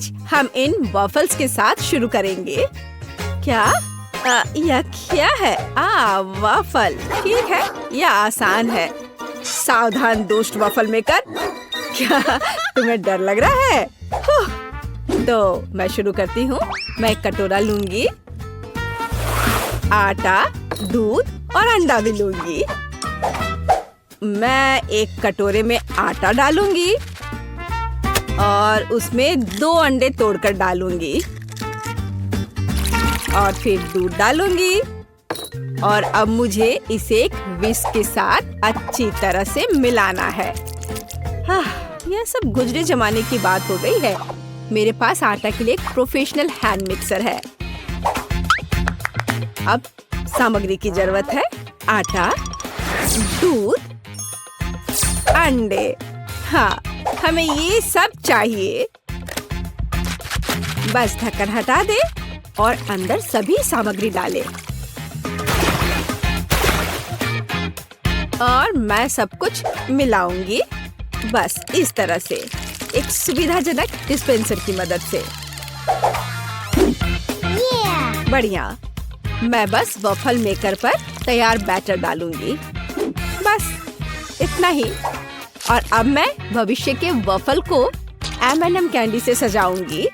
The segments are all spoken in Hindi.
आज हम इन वॉफल्स के साथ शुरू करेंगे। क्या यह क्या है? वॉफल। ठीक है, यह आसान है। सावधान दुष्ट वॉफल मेकर। क्या तुम्हें डर लग रहा है? तो मैं शुरू करती हूँ। मैं एक कटोरा लूंगी, आटा, दूध और अंडा भी लूंगी। मैं एक कटोरे में आटा डालूंगी और उसमें 2 अंडे तोड़कर डालूंगी और फिर दूध डालूंगी। और अब मुझे इसे एक विस्क के साथ अच्छी तरह से मिलाना है। यह सब गुजरे जमाने की बात हो गई है। मेरे पास आटा के लिए एक प्रोफेशनल हैंड मिक्सर है। अब सामग्री की जरूरत है। आटा, दूध, अंडे। हाँ, हमें ये सब चाहिए। बस ढक्कन हटा दे और अंदर सभी सामग्री डालें। और मैं सब कुछ मिलाऊंगी, बस इस तरह से, एक सुविधाजनक डिस्पेंसर की मदद से। बढ़िया। मैं बस वॉफल मेकर पर तैयार बैटर डालूंगी, बस इतना ही। और अब मैं भविष्य के वॉफल को M&M कैंडी से सजाऊंगी।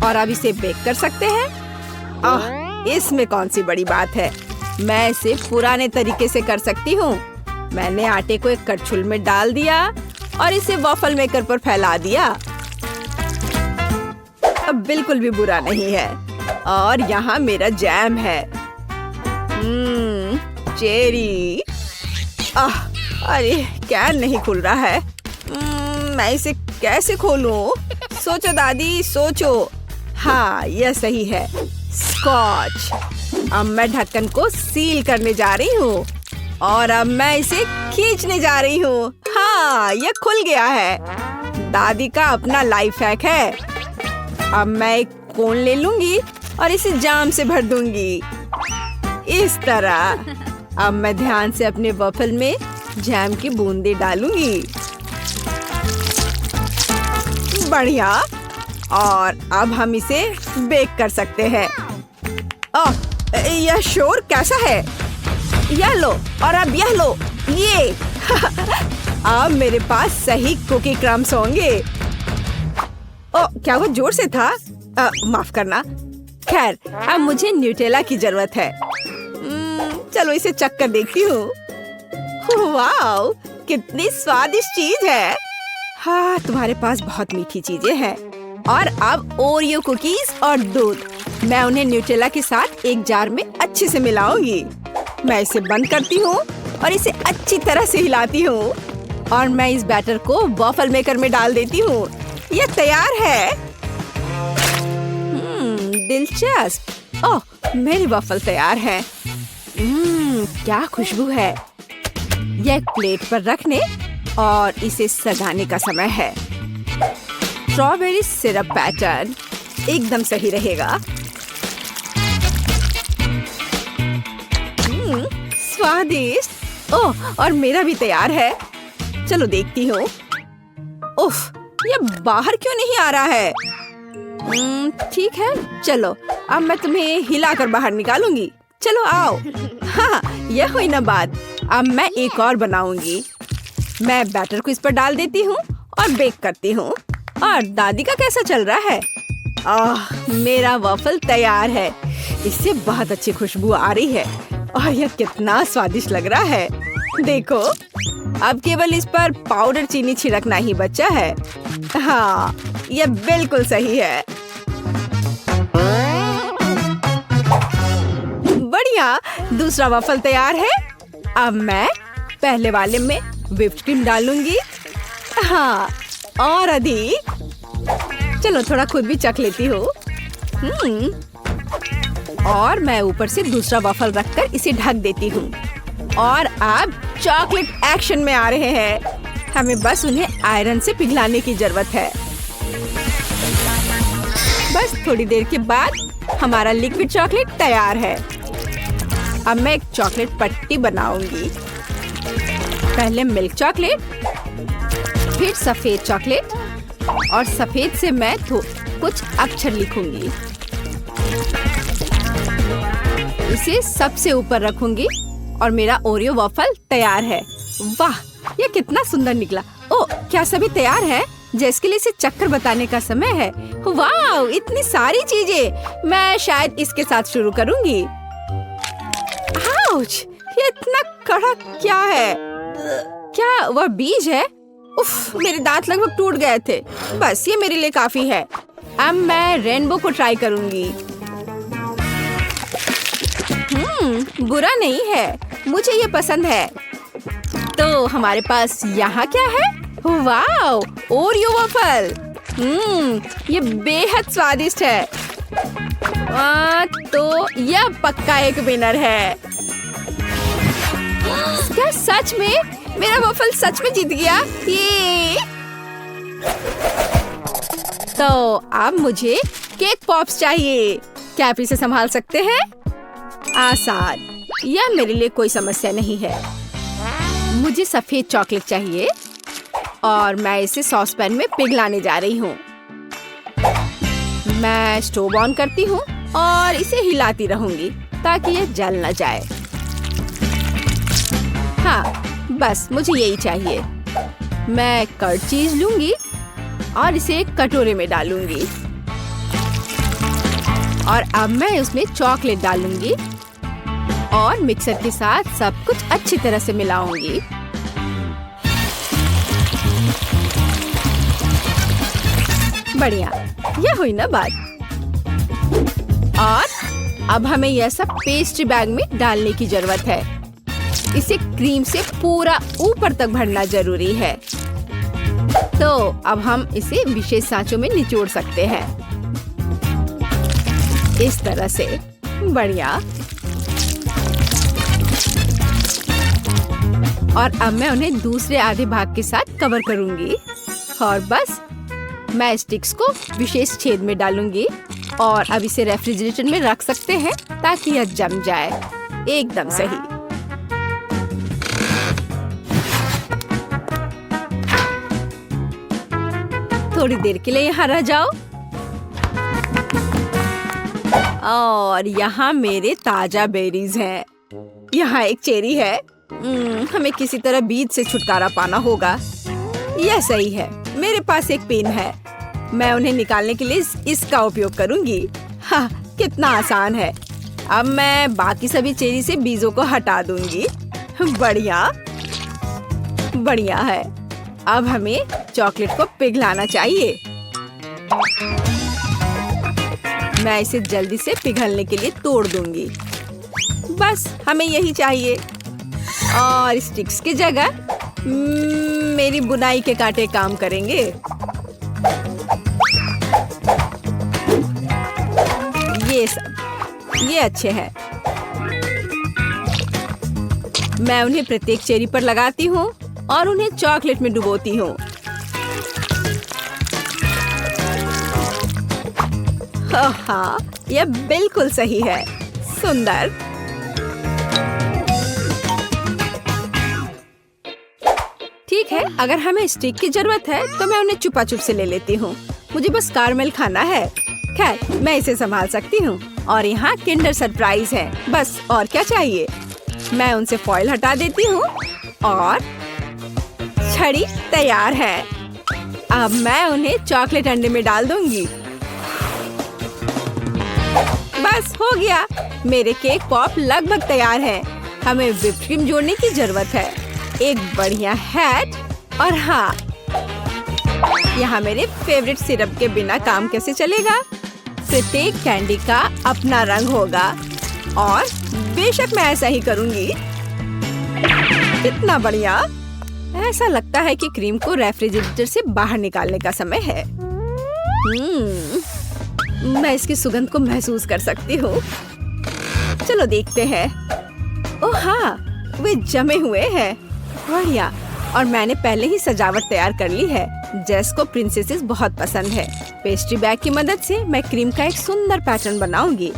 और अब इसे बेक कर सकते हैं। इसमें कौन सी बड़ी बात है। मैं इसे पुराने तरीके से कर सकती हूँ। मैंने आटे को एक कड़छुल में डाल दिया और इसे वॉफल मेकर पर फैला दिया। अब बिल्कुल भी बुरा नहीं है। और यहाँ मेरा जैम है। चेरी। अरे कैन नहीं खुल रहा है। मैं इसे कैसे खोलूं? सोचो दादी, सोचो। हाँ, यह सही है। स्कॉच। अब मैं ढक्कन को सील करने जा रही हूँ और अब मैं इसे खींचने जा रही हूँ। हाँ, यह खुल गया है। दादी का अपना लाइफ हैक है। अब मैं एक कोन ले लूंगी और इसे जाम से भर दूंगी, इस तरह। अब मैं ध्यान से अपने वॉफल में जैम की बूंदें डालूंगी। बढ़िया। और अब हम इसे बेक कर सकते हैं। यह शोर कैसा है? यह लो और अब यह लो। ये अब मेरे पास सही कुकी क्रम्स होंगे। क्या वो जोर से था? माफ करना। खैर, अब मुझे न्यूटेला की जरूरत है। चलो इसे चख कर देखती हूँ। वाओ, कितनी स्वादिष्ट चीज है। हाँ, तुम्हारे पास बहुत मीठी चीजें हैं। और अब ओरियो कुकीज और दूध। मैं उन्हें न्यूटेला के साथ एक जार में अच्छे से मिलाऊंगी। मैं इसे बंद करती हूँ और इसे अच्छी तरह से हिलाती हूँ। और मैं इस बैटर को वॉफल मेकर में डाल देती हूँ। यह तैयार है। दिलचस्प। ओह, मेरी वॉफल तैयार है। क्या खुशबू है। यह एक प्लेट पर रखने और इसे सजाने का समय है। स्ट्रॉबेरी सिरप पैटर्न एकदम सही रहेगा। स्वादिष्ट। ओह, और मेरा भी तैयार है। चलो देखती हूँ। उफ, ये बाहर क्यों नहीं आ रहा है? ठीक है, चलो अब मैं तुम्हें हिलाकर बाहर निकालूंगी। चलो आओ। हाँ, यह हुई ना बात। अब मैं एक और बनाऊंगी। मैं बैटर को इस पर डाल देती हूँ और बेक करती हूँ। और दादी का कैसा चल रहा है? मेरा वॉफल तैयार है। इससे बहुत अच्छी खुशबू आ रही है और यह कितना स्वादिष्ट लग रहा है। देखो, अब केवल इस पर पाउडर चीनी छिड़कना ही बचा है। हाँ, यह बिल्कुल सही है। बढ़िया, दूसरा वॉफल तैयार है। अब मैं पहले वाले में व्हिप्ड क्रीम डालूंगी। हाँ, और अधिक। चलो थोड़ा खुद भी चख लेती हूँ। और मैं ऊपर से दूसरा वॉफल रखकर इसे ढक देती हूँ। और अब चॉकलेट एक्शन में आ रहे हैं। हमें बस उन्हें आयरन से पिघलाने की जरूरत है। बस थोड़ी देर के बाद हमारा लिक्विड चॉकलेट तैयार है। अब मैं एक चॉकलेट पट्टी बनाऊंगी। पहले मिल्क चॉकलेट, फिर सफेद चॉकलेट और सफेद से मैं कुछ अक्षर लिखूंगी। इसे सबसे ऊपर रखूंगी और मेरा ओरियो वॉफल तैयार है। वाह, ये कितना सुंदर निकला। ओ, क्या सभी तैयार है? जेस के लिए इसे चक्कर बताने का समय है। वाह, इतनी सारी चीजें। मैं शायद इसके साथ शुरू करूंगी। आउच, ये इतना कड़क क्या है? क्या वह बीज है? उफ, मेरे दांत लगभग टूट गए थे। बस ये मेरे लिए काफी है। अब मैं रेनबो को ट्राई करूंगी। बुरा नहीं है, मुझे ये पसंद है। तो हमारे पास यहाँ क्या है? वाह, ओरियो वॉफल। ये बेहद स्वादिष्ट है। तो यह पक्का एक विनर है। क्या सच में? मेरा वॉफल सच में जीत गया। ये तो अब मुझे केक पॉप्स चाहिए। क्या आप इसे संभाल सकते हैं? आसान, यह मेरे लिए कोई समस्या नहीं है। मुझे सफेद चॉकलेट चाहिए और मैं इसे सॉस पैन में पिघलाने जा रही हूँ। मैं स्टोव ऑन करती हूँ और इसे हिलाती रहूंगी ताकि यह जल न जाए। हाँ, बस मुझे यही चाहिए। मैं कर्ड चीज लूंगी और इसे एक कटोरे में डालूंगी और अब मैं उसमें चॉकलेट डालूंगी और मिक्सर के साथ सब कुछ अच्छी तरह से मिलाऊंगी। बढ़िया, यह हुई ना बात। और अब हमें यह सब पेस्ट्री बैग में डालने की जरूरत है। इसे क्रीम से पूरा ऊपर तक भरना जरूरी है। तो अब हम इसे विशेष सांचों में निचोड़ सकते हैं, इस तरह से। बढ़िया। और अब मैं उन्हें दूसरे आधे भाग के साथ कवर करूंगी और बस मैं स्टिक्स को विशेष छेद में डालूंगी और अब इसे रेफ्रिजरेटर में रख सकते हैं ताकि यह जम जाए। एकदम सही। थोड़ी देर के लिए यहाँ रह जाओ। और यहाँ मेरे ताजा बेरीज हैं। यहाँ एक चेरी है। हमें किसी तरह बीज से छुटकारा पाना होगा। यह सही है। मेरे पास एक पेन है। मैं उन्हें निकालने के लिए इसका उपयोग करूंगी। हाँ, कितना आसान है। अब मैं बाकी सभी चेरी से बीजों को हटा दूंगी। बढ़िया, बढ़िया है। अब हमें चॉकलेट को पिघलाना चाहिए। मैं इसे जल्दी से पिघलने के लिए तोड़ दूंगी। बस हमें यही चाहिए। और स्टिक्स की जगह मेरी बुनाई के कांटे काम करेंगे। ये अच्छे हैं। मैं उन्हें प्रत्येक चेरी पर लगाती हूँ और उन्हें चॉकलेट में डुबोती हूँ। हाँ, यह बिल्कुल सही है। सुंदर। ठीक है, अगर हमें स्टिक की जरूरत है तो मैं उन्हें छुपा छुप से ले लेती हूँ। मुझे बस कारमेल खाना है। खैर, मैं इसे संभाल सकती हूँ। और यहाँ किंडर सरप्राइज है। बस और क्या चाहिए। मैं उनसे फॉइल हटा देती हूँ और छड़ी तैयार है। अब मैं उन्हें चॉकलेट अंडे में डाल दूंगी। बस हो गया। मेरे केक पॉप लगभग तैयार है। हमें व्हिप्ड क्रीम जोड़ने की जरूरत है, एक बढ़िया हैट और हाँ, यहाँ मेरे फेवरेट सिरप के बिना काम कैसे चलेगा। प्रत्येक कैंडी का अपना रंग होगा और बेशक मैं ऐसा ही करूँगी। कितना बढ़िया। ऐसा लगता है कि क्रीम को रेफ्रिजरेटर से बाहर निकालने का समय है। मैं इसकी सुगंध को महसूस कर सकती हूँ। चलो देखते हैं। ओह हाँ, वे जमे हुए हैं। बढ़िया। और मैंने पहले ही सजावट तैयार कर ली है। जेस को प्रिंसेसेस बहुत पसंद है। पेस्ट्री बैग की मदद से मैं क्रीम का एक सुंदर पैटर्न बनाऊंगी।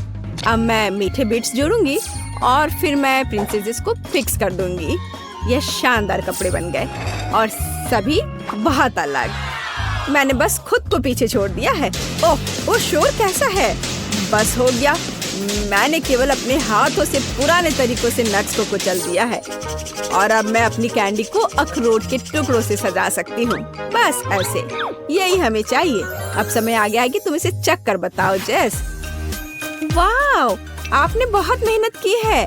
अब मैं मीठे बिट्स जोड़ूंगी और फिर मैं प्रिंसेसेस को फिक्स कर दूंगी। ये शानदार कपड़े बन गए और सभी बहुत अलग। मैंने बस खुद को पीछे छोड़ दिया है। ओह, वो शोर कैसा है? बस हो गया। मैंने केवल अपने हाथों से पुराने तरीकों से नट्स को कुचल दिया है और अब मैं अपनी कैंडी को अखरोट के टुकड़ों से सजा सकती हूँ। बस ऐसे, यही हमें चाहिए। अब समय आ गया है कि तुम इसे चख कर बताओ जेस। वाह, आपने बहुत मेहनत की है।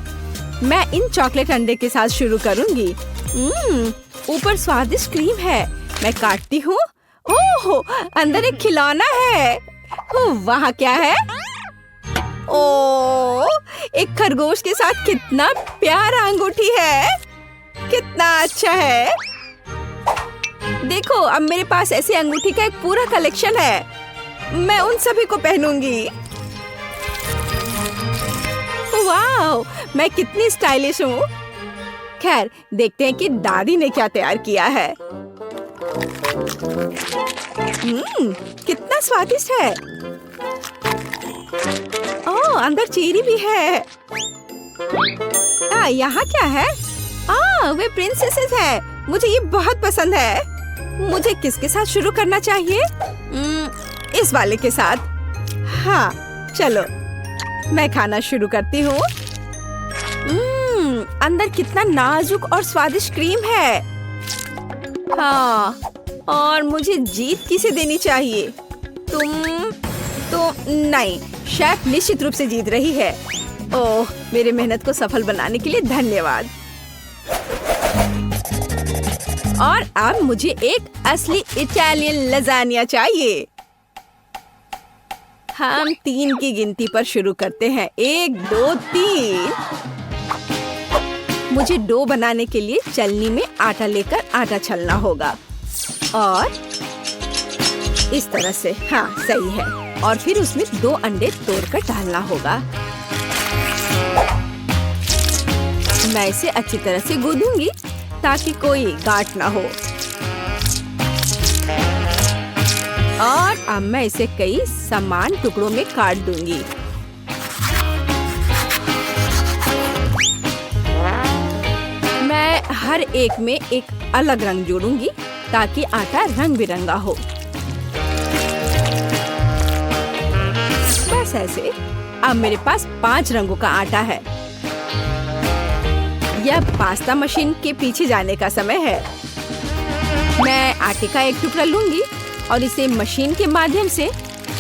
मैं इन चॉकलेट अंडे के साथ शुरू करूंगी। ऊपर स्वादिष्ट क्रीम है। मैं काटती हूँ। ओह, अंदर एक खिलौना है। वहाँ क्या है? ओह, एक खरगोश के साथ कितना प्यारा अंगूठी है। कितना अच्छा है। देखो, अब मेरे पास ऐसी अंगूठी का एक पूरा कलेक्शन है। मैं उन सभी को पहनूंगी। वाह, मैं कितनी स्टाइलिश हूँ। खैर, देखते हैं कि दादी ने क्या तैयार किया है। कितना स्वादिष्ट है। ओह, अंदर चेरी भी है। यहाँ क्या है? वे प्रिंसेसेस है। मुझे ये बहुत पसंद है। मुझे किसके साथ शुरू करना चाहिए? इस वाले के साथ। हाँ, चलो मैं खाना शुरू करती हूँ। अंदर कितना नाजुक और स्वादिष्ट क्रीम है। हाँ, और मुझे जीत किसे देनी चाहिए? तुम तो नहीं, शेफ निश्चित रूप से जीत रही है। ओह, मेरी मेहनत को सफल बनाने के लिए धन्यवाद। और अब मुझे एक असली इटालियन लजानिया चाहिए। हम 3 की गिनती पर शुरू करते हैं। 1, 2, 3। मुझे डो बनाने के लिए चलनी में आटा लेकर आटा छलना होगा और इस तरह से। हाँ, सही है। और फिर उसमें 2 अंडे तोड़कर डालना होगा। मैं इसे अच्छी तरह से गूंदूंगी ताकि कोई गांठ ना हो। और अब मैं इसे कई समान टुकड़ों में काट दूंगी। मैं हर एक में एक अलग रंग जोड़ूंगी ताकि आटा रंग बिरंगा हो। बस ऐसे। अब मेरे पास 5 रंगों का आटा है। यह पास्ता मशीन के पीछे जाने का समय है। मैं आटे का एक टुकड़ा लूंगी और इसे मशीन के माध्यम से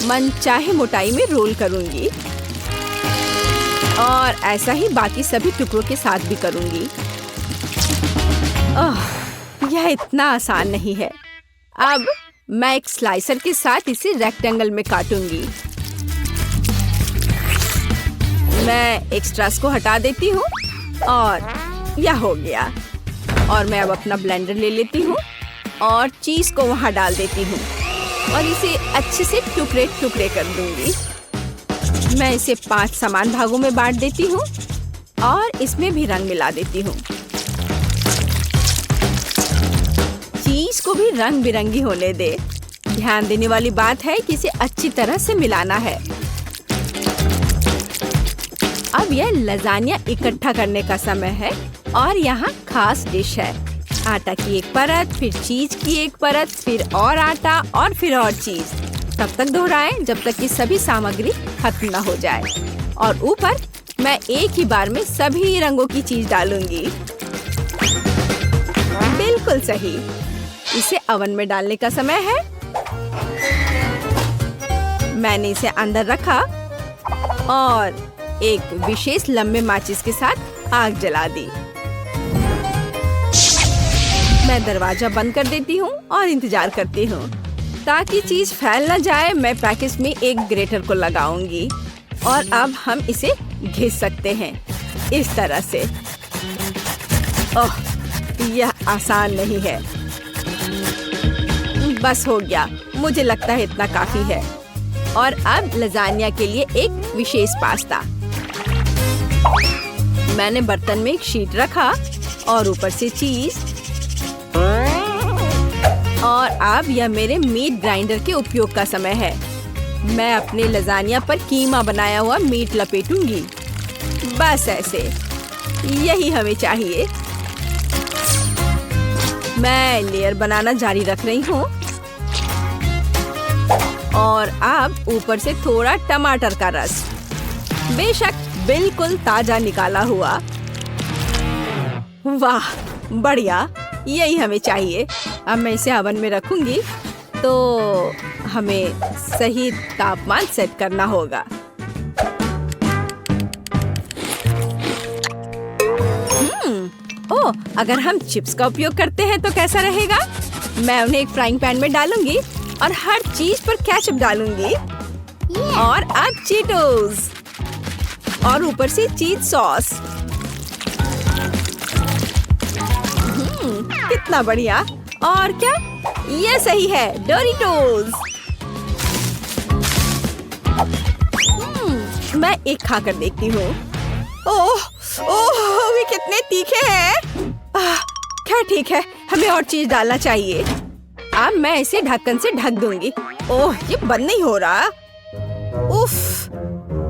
मनचाहे मोटाई में रोल करूंगी और ऐसा ही बाकी सभी टुकड़ों के साथ भी करूंगी। यह इतना आसान नहीं है। अब मैं एक स्लाइसर के साथ इसे रेक्टेंगल में काटूंगी। मैं एक्स्ट्रास को हटा देती हूँ और यह हो गया। और मैं अब अपना ब्लेंडर ले लेती हूँ और चीज को वहाँ डाल देती हूँ और इसे अच्छे से टुकड़े टुकड़े कर दूंगी। मैं इसे 5 समान भागों में बांट देती हूँ और इसमें भी रंग मिला देती हूँ। चीज को भी रंग बिरंगी होने दे। ध्यान देने वाली बात है कि इसे अच्छी तरह से मिलाना है। अब यह लजानिया इकट्ठा करने का समय है और यहाँ खास डिश है। आटा की एक परत, फिर चीज की एक परत, फिर और आटा और फिर और चीज। तब तक दोहराएं जब तक कि सभी सामग्री खत्म न हो जाए। और ऊपर मैं एक ही बार में सभी रंगों की चीज डालूंगी। बिल्कुल सही। इसे ओवन में डालने का समय है। मैंने इसे अंदर रखा और एक विशेष लंबे माचिस के साथ आग जला दी। मैं दरवाजा बंद कर देती हूँ और इंतजार करती हूँ ताकि चीज फैल न जाए। मैं पैकेज में एक ग्रेटर को लगाऊंगी और अब हम इसे घिस सकते हैं इस तरह से। ओह, यह आसान नहीं है। बस हो गया। मुझे लगता है इतना काफी है। और अब लजानिया के लिए एक विशेष पास्ता। मैंने बर्तन में एक शीट रखा और ऊपर से चीज। और अब यह मेरे मीट ग्राइंडर के उपयोग का समय है। मैं अपने लजानिया पर कीमा बनाया हुआ मीट लपेटूंगी। बस ऐसे। यही हमें चाहिए। मैं लेयर बनाना जारी रख रही हूँ और अब ऊपर से थोड़ा टमाटर का रस, बेशक बिल्कुल ताजा निकाला हुआ। वाह बढ़िया, यही हमें चाहिए। अब मैं इसे ओवन में रखूंगी तो हमें सही तापमान सेट करना होगा। ओह, अगर हम चिप्स का उपयोग करते हैं तो कैसा रहेगा? मैं उन्हें एक फ्राइंग पैन में डालूंगी और हर चीज पर केचप डालूंगी और अब चीटोस और ऊपर से चीज सॉस। कितना बढ़िया। और क्या, ये सही है, डोरिटोस। मैं एक खाकर देखती हूँ। ओह ओह, वे कितने तीखे हैं। क्या ठीक है, हमें और चीज डालना चाहिए। अब मैं इसे ढक्कन से ढक दूंगी। ओह, ये बंद नहीं हो रहा। उफ,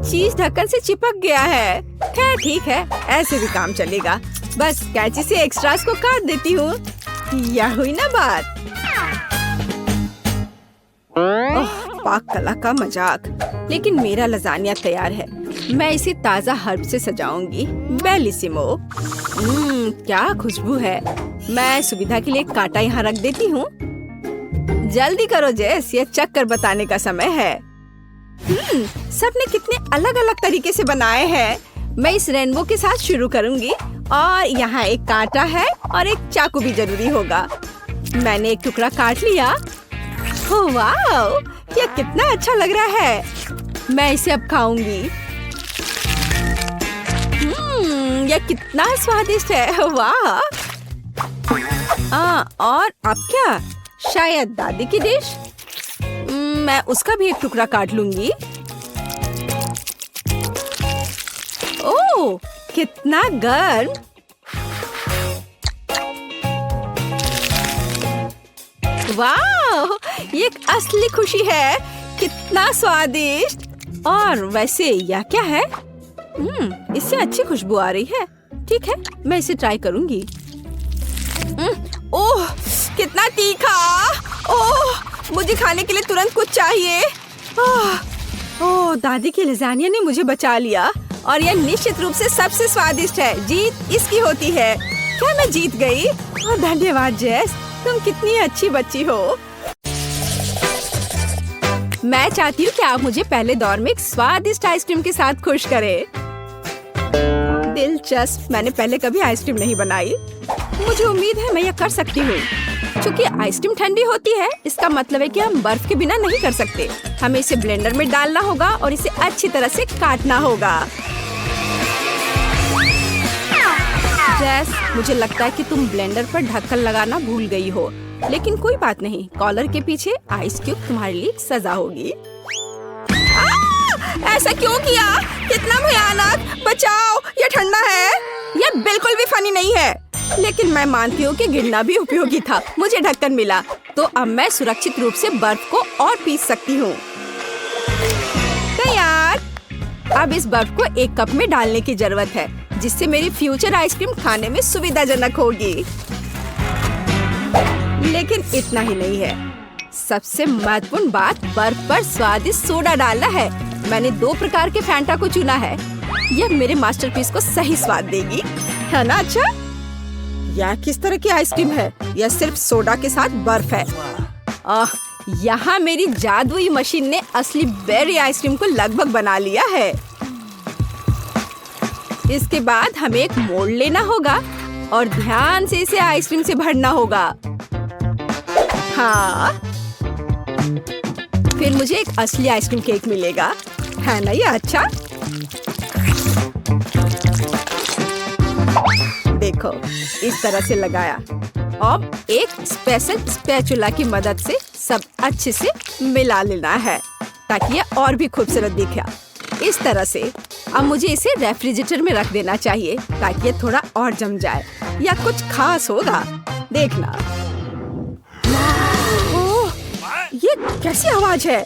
चीज ढक्कन से चिपक गया है। खैर ठीक है, ऐसे भी काम चलेगा। बस कैंची से एक्स्ट्रास को काट देती हूँ। यह हुई ना बात। ओह, पाक कला का मजाक। लेकिन मेरा लजानिया तैयार है। मैं इसे ताजा हर्ब से सजाऊंगी। बेलिसिमो। क्या खुशबू है। मैं सुविधा के लिए कांटा यहाँ रख देती हूँ। जल्दी करो जेस, ये चक्कर बताने का समय है। सबने कितने अलग अलग तरीके से बनाए हैं। मैं इस रेनबो के साथ शुरू करूंगी और यहाँ एक कांटा है और एक चाकू भी जरूरी होगा। मैंने एक टुकड़ा काट लिया। ओह वाह, ये कितना अच्छा लग रहा है। मैं इसे अब खाऊंगी। यह कितना स्वादिष्ट है। वाह। और अब क्या, शायद दादी की डिश। मैं उसका भी एक टुकड़ा काट लूंगी। ओह, कितना गर्म। वाह, ये एक असली खुशी है। कितना स्वादिष्ट। और वैसे यह क्या है? इससे अच्छी खुशबू आ रही है। ठीक है, मैं इसे ट्राई करूंगी। ओह, कितना तीखा। ओह, मुझे खाने के लिए तुरंत कुछ चाहिए। ओह, दादी की लजानिया ने मुझे बचा लिया और यह निश्चित रूप से सबसे स्वादिष्ट है। जीत इसकी होती है। क्या मैं जीत गई? ओह, धन्यवाद जेस, तुम कितनी अच्छी बच्ची हो। मैं चाहती हूँ कि आप मुझे पहले दौर में एक स्वादिष्ट आइसक्रीम के साथ खुश करें। दिलचस्प, मैंने पहले कभी आइसक्रीम नहीं बनाई। मुझे उम्मीद है मैं यह कर सकती हूँ। क्योंकि आइसक्रीम ठंडी होती है, इसका मतलब है कि हम बर्फ के बिना नहीं कर सकते। हमें इसे ब्लेंडर में डालना होगा और इसे अच्छी तरह से काटना होगा। जैस, मुझे लगता है कि तुम ब्लेंडर पर ढक्कन लगाना भूल गई हो, लेकिन कोई बात नहीं। कॉलर के पीछे आइस क्यूब तुम्हारे लिए सजा होगी। ऐसा क्यों किया? कितना भयानक। बचाओ, ये ठंडा है। यह बिल्कुल भी फनी नहीं है। लेकिन मैं मानती हूँ कि गिरना भी उपयोगी था। मुझे ढक्कन मिला, तो अब मैं सुरक्षित रूप से बर्फ को और पीस सकती हूँ। तैयार। अब इस बर्फ को एक कप में डालने की जरूरत है, जिससे मेरी फ्यूचर आइसक्रीम खाने में सुविधाजनक होगी। लेकिन इतना ही नहीं है। सबसे महत्वपूर्ण बात, बर्फ पर स्वादिष्ट सोडा डालना है। मैंने 2 प्रकार के फैंटा को चुना है। यह मेरे मास्टरपीस को सही स्वाद देगी, है ना? अच्छा, यह किस तरह की आइसक्रीम है? यह सिर्फ सोडा के साथ बर्फ है। यहाँ मेरी जादुई मशीन ने असली बेरी आइसक्रीम को लगभग बना लिया है। इसके बाद हमें एक मोल्ड लेना होगा और ध्यान से इसे आइसक्रीम से भरना होगा। हाँ, फिर मुझे एक असली आइसक्रीम केक मिलेगा, है ना? ये अच्छा। देखो, इस तरह से लगाया। अब एक स्पेशल स्पैचुला की मदद से सब अच्छे से मिला लेना है ताकि ये और भी खूबसूरत दिखे। इस तरह से अब मुझे इसे रेफ्रिजरेटर में रख देना चाहिए ताकि ये थोड़ा और जम जाए या कुछ खास होगा। देखना। ओह, ये कैसी आवाज है?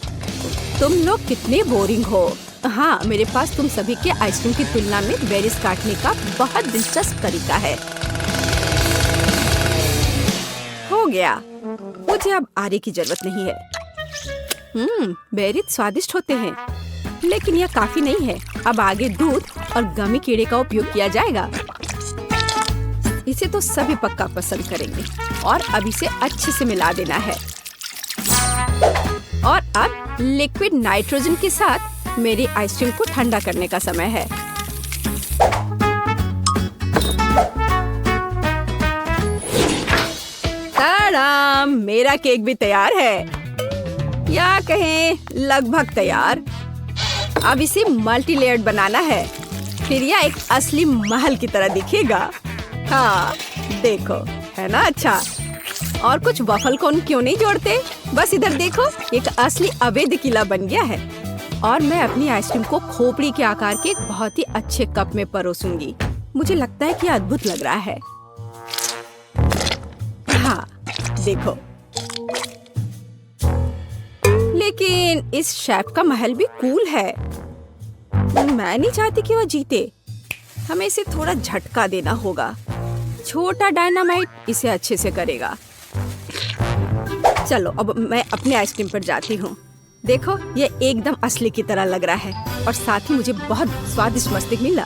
तुम लोग कितने बोरिंग हो। हाँ, मेरे पास तुम सभी के आइसक्रीम की तुलना में बेरीज काटने का बहुत दिलचस्प तरीका है। गया। मुझे अब आरे की जरूरत नहीं है। बेरी स्वादिष्ट होते हैं, लेकिन यह काफी नहीं है। अब आगे दूध और गमी कीड़े का उपयोग किया जाएगा। इसे तो सभी पक्का पसंद करेंगे और अब इसे अच्छे से मिला देना है। और अब लिक्विड नाइट्रोजन के साथ मेरी आइसक्रीम को ठंडा करने का समय है। ताड़ाम, मेरा केक भी तैयार है, या कहें लगभग तैयार। अब इसे मल्टी लेयर्ड बनाना है, फिर यह एक असली महल की तरह दिखेगा। हाँ देखो, है ना अच्छा। और कुछ वफल कोन क्यों नहीं जोड़ते? बस इधर देखो, एक असली अवैध किला बन गया है। और मैं अपनी आइसक्रीम को खोपड़ी के आकार के एक बहुत ही अच्छे कप में परोसूंगी। मुझे लगता है कि अद्भुत लग रहा है। हाँ देखो, लेकिन इस शेफ का महल भी कूल है। मैं नहीं चाहती कि वह जीते। हमें इसे थोड़ा झटका देना होगा। छोटा डायनामाइट इसे अच्छे से करेगा। चलो अब मैं अपने आइसक्रीम पर जाती हूँ। देखो, ये एकदम असली की तरह लग रहा है और साथ ही मुझे बहुत स्वादिष्ट मस्तिष्क मिला।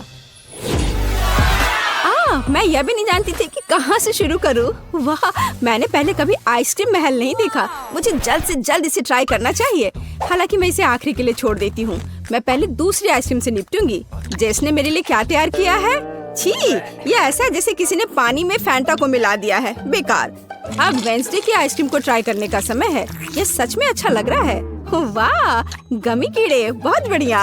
मैं यह भी नहीं जानती थी कि कहाँ से शुरू करूँ। वाह, मैंने पहले कभी आइसक्रीम महल नहीं देखा। मुझे जल्द से जल्द इसे ट्राई करना चाहिए। हालांकि मैं इसे आखिरी के लिए छोड़ देती हूँ। मैं पहले दूसरी आइसक्रीम से निपटूंगी। जेस ने मेरे लिए क्या तैयार किया है? छी, ये ऐसा है जैसे किसी ने पानी में फैंटा को मिला दिया है। बेकार। अब वेंसडे की आइसक्रीम को ट्राई करने का समय है। यह सच में अच्छा लग रहा है। वाह, गमी कीड़े, बहुत बढ़िया।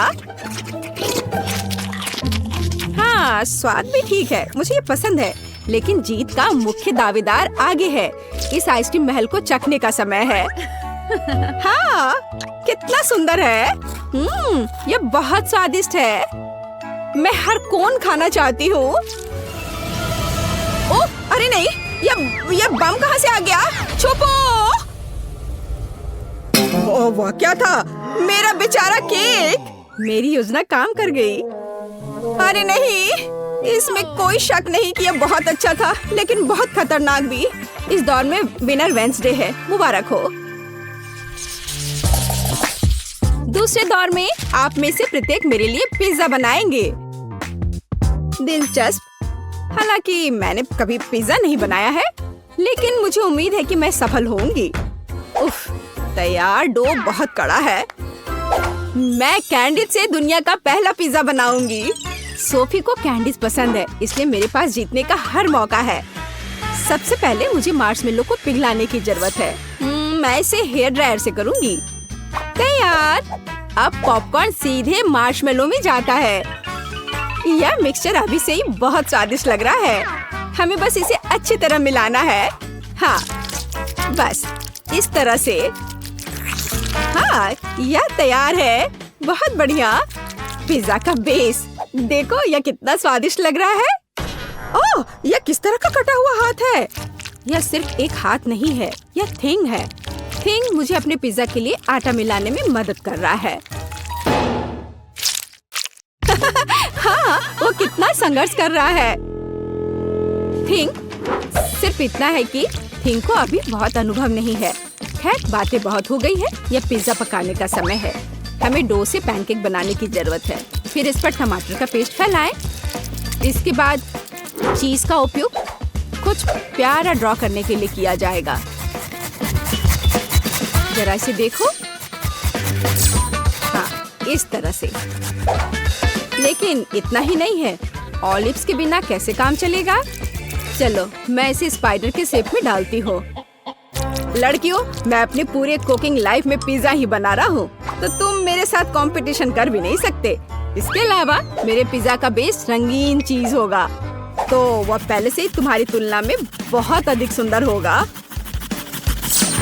हाँ, स्वाद भी ठीक है, मुझे ये पसंद है। लेकिन जीत का मुख्य दावेदार आगे है। इस आइसक्रीम महल को चखने का समय है। हाँ, कितना सुंदर है। ये बहुत स्वादिष्ट है। मैं हर कोन खाना चाहती हूँ। ओह, अरे नहीं, ये बम कहाँ से आ गया? छुपो! ओह, वह क्या था? मेरा बेचारा केक! मेरी योजना काम कर गई। अरे नहीं, इसमें कोई शक नहीं कि यह बहुत अच्छा था, लेकिन बहुत खतरनाक भी। इस दौर में विनर वेंसडे है। मुबारक हो। दूसरे दौर में आप में से प्रत्येक मेरे लिए पिज्जा बनाएंगे। दिलचस्प। हालांकि मैंने कभी पिज्जा नहीं बनाया है, लेकिन मुझे उम्मीद है कि मैं सफल होंगी। उफ, तैयार डो बहुत कड़ा है। मैं कैंडिस से दुनिया का पहला पिज्जा बनाऊंगी। सोफी को कैंडीज पसंद है, इसलिए मेरे पास जीतने का हर मौका है। सबसे पहले मुझे मार्शमेलो को पिघलाने की जरूरत है। मैं इसे हेयर ड्रायर से करूंगी। तैयार। अब पॉपकॉर्न सीधे मार्शमेलो में जाता है। यह मिक्सचर अभी से ही बहुत स्वादिष्ट लग रहा है। हमें बस इसे अच्छी तरह मिलाना है। हाँ, बस इस तरह से। हाँ, यह तैयार है। बहुत बढ़िया। पिज्जा का बेस देखो, यह कितना स्वादिष्ट लग रहा है। ओह, यह किस तरह का कटा हुआ हाथ है? यह सिर्फ एक हाथ नहीं है, यह थिंग है। थिंग मुझे अपने पिज्जा के लिए आटा मिलाने में मदद कर रहा है। हाँ, वो कितना संघर्ष कर रहा है। थिंग सिर्फ इतना है कि थिंग को अभी बहुत अनुभव नहीं है। खैर, बातें बहुत हो गई है। यह पिज्जा पकाने का समय है। हमें डो से पैनकेक बनाने की जरूरत है। फिर इस पर टमाटर का पेस्ट फैलाएं। इसके बाद चीज का उपयोग कुछ प्यारा ड्रॉ करने के लिए किया जाएगा। जरा इसे देखो। हाँ, इस तरह से। लेकिन इतना ही नहीं है। ऑलिव्स के बिना कैसे काम चलेगा? चलो, मैं इसे स्पाइडर के शेप में डालती हूँ। लड़कियों, मैं अपने पूरे कुकिंग लाइफ में पिज्जा ही बना रहा हूँ, तो तुम मेरे साथ कंपटीशन कर भी नहीं सकते। इसके अलावा मेरे पिज्जा का बेस रंगीन चीज होगा, तो वह पहले से ही तुम्हारी तुलना में बहुत अधिक सुंदर होगा।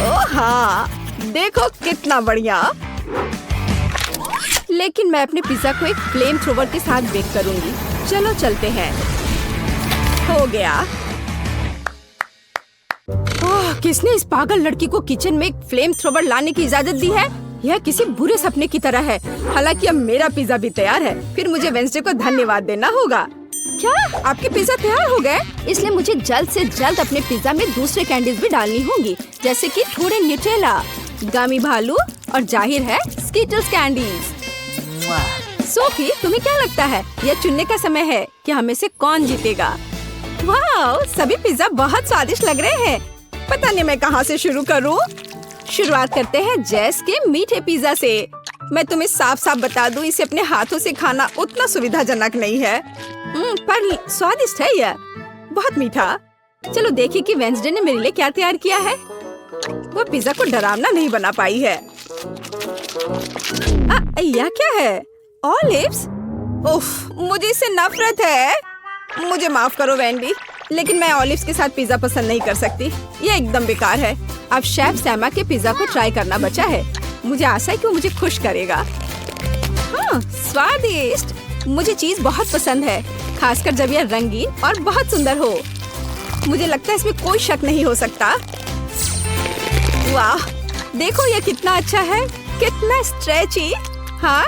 ओह हाँ, देखो कितना बढ़िया। लेकिन मैं अपने पिज्जा को एक फ्लेम थ्रोवर के साथ बेक करूंगी। चलो चलते हैं। हो गया। ओह, किसने इस पागल लड़की को किचन में एक फ्लेम थ्रोवर लाने की इजाजत दी है? यह किसी बुरे सपने की तरह है। हालांकि अब मेरा पिज्जा भी तैयार है। फिर मुझे वेंसडे को धन्यवाद देना होगा। क्या आपके पिज्जा तैयार हो गए? इसलिए मुझे जल्द से जल्द अपने पिज्जा में दूसरे कैंडीज भी डालनी होंगी, जैसे कि थोड़े न्यूटेला, गमी भालू और जाहिर है स्कीटल्स कैंडीज। सोफी, तुम्हें क्या लगता है यह चुनने का समय है कि हमें से कौन जीतेगा? वाह, सभी पिज्जा बहुत स्वादिष्ट लग रहे हैं। पता नहीं मैं कहाँ से शुरू करूँ। शुरुआत करते हैं जैस के मीठे पिज्जा से। मैं तुम्हें साफ साफ बता दूं, इसे अपने हाथों से खाना उतना सुविधाजनक नहीं है, पर स्वादिष्ट है यह, बहुत मीठा। चलो देखिए कि वेंसडे ने मेरे लिए क्या तैयार किया है। वो पिज्जा को डरावना नहीं बना पाई है। यह क्या है? ऑलिव्स? उफ, मुझे इससे नफरत है। मुझे माफ करो वेंडी, लेकिन मैं ऑलिव्स के साथ पिज्जा पसंद नहीं कर सकती। यह एकदम बेकार है। अब शेफ सैमा के पिज्जा को ट्राई करना बचा है। मुझे आशा है कि वो मुझे खुश करेगा। हाँ, स्वादिष्ट। मुझे चीज बहुत पसंद है, खासकर जब यह रंगीन और बहुत सुंदर हो। मुझे लगता है इसमें कोई शक नहीं हो सकता। वाह, देखो यह कितना अच्छा है, कितना स्ट्रेची। हाँ,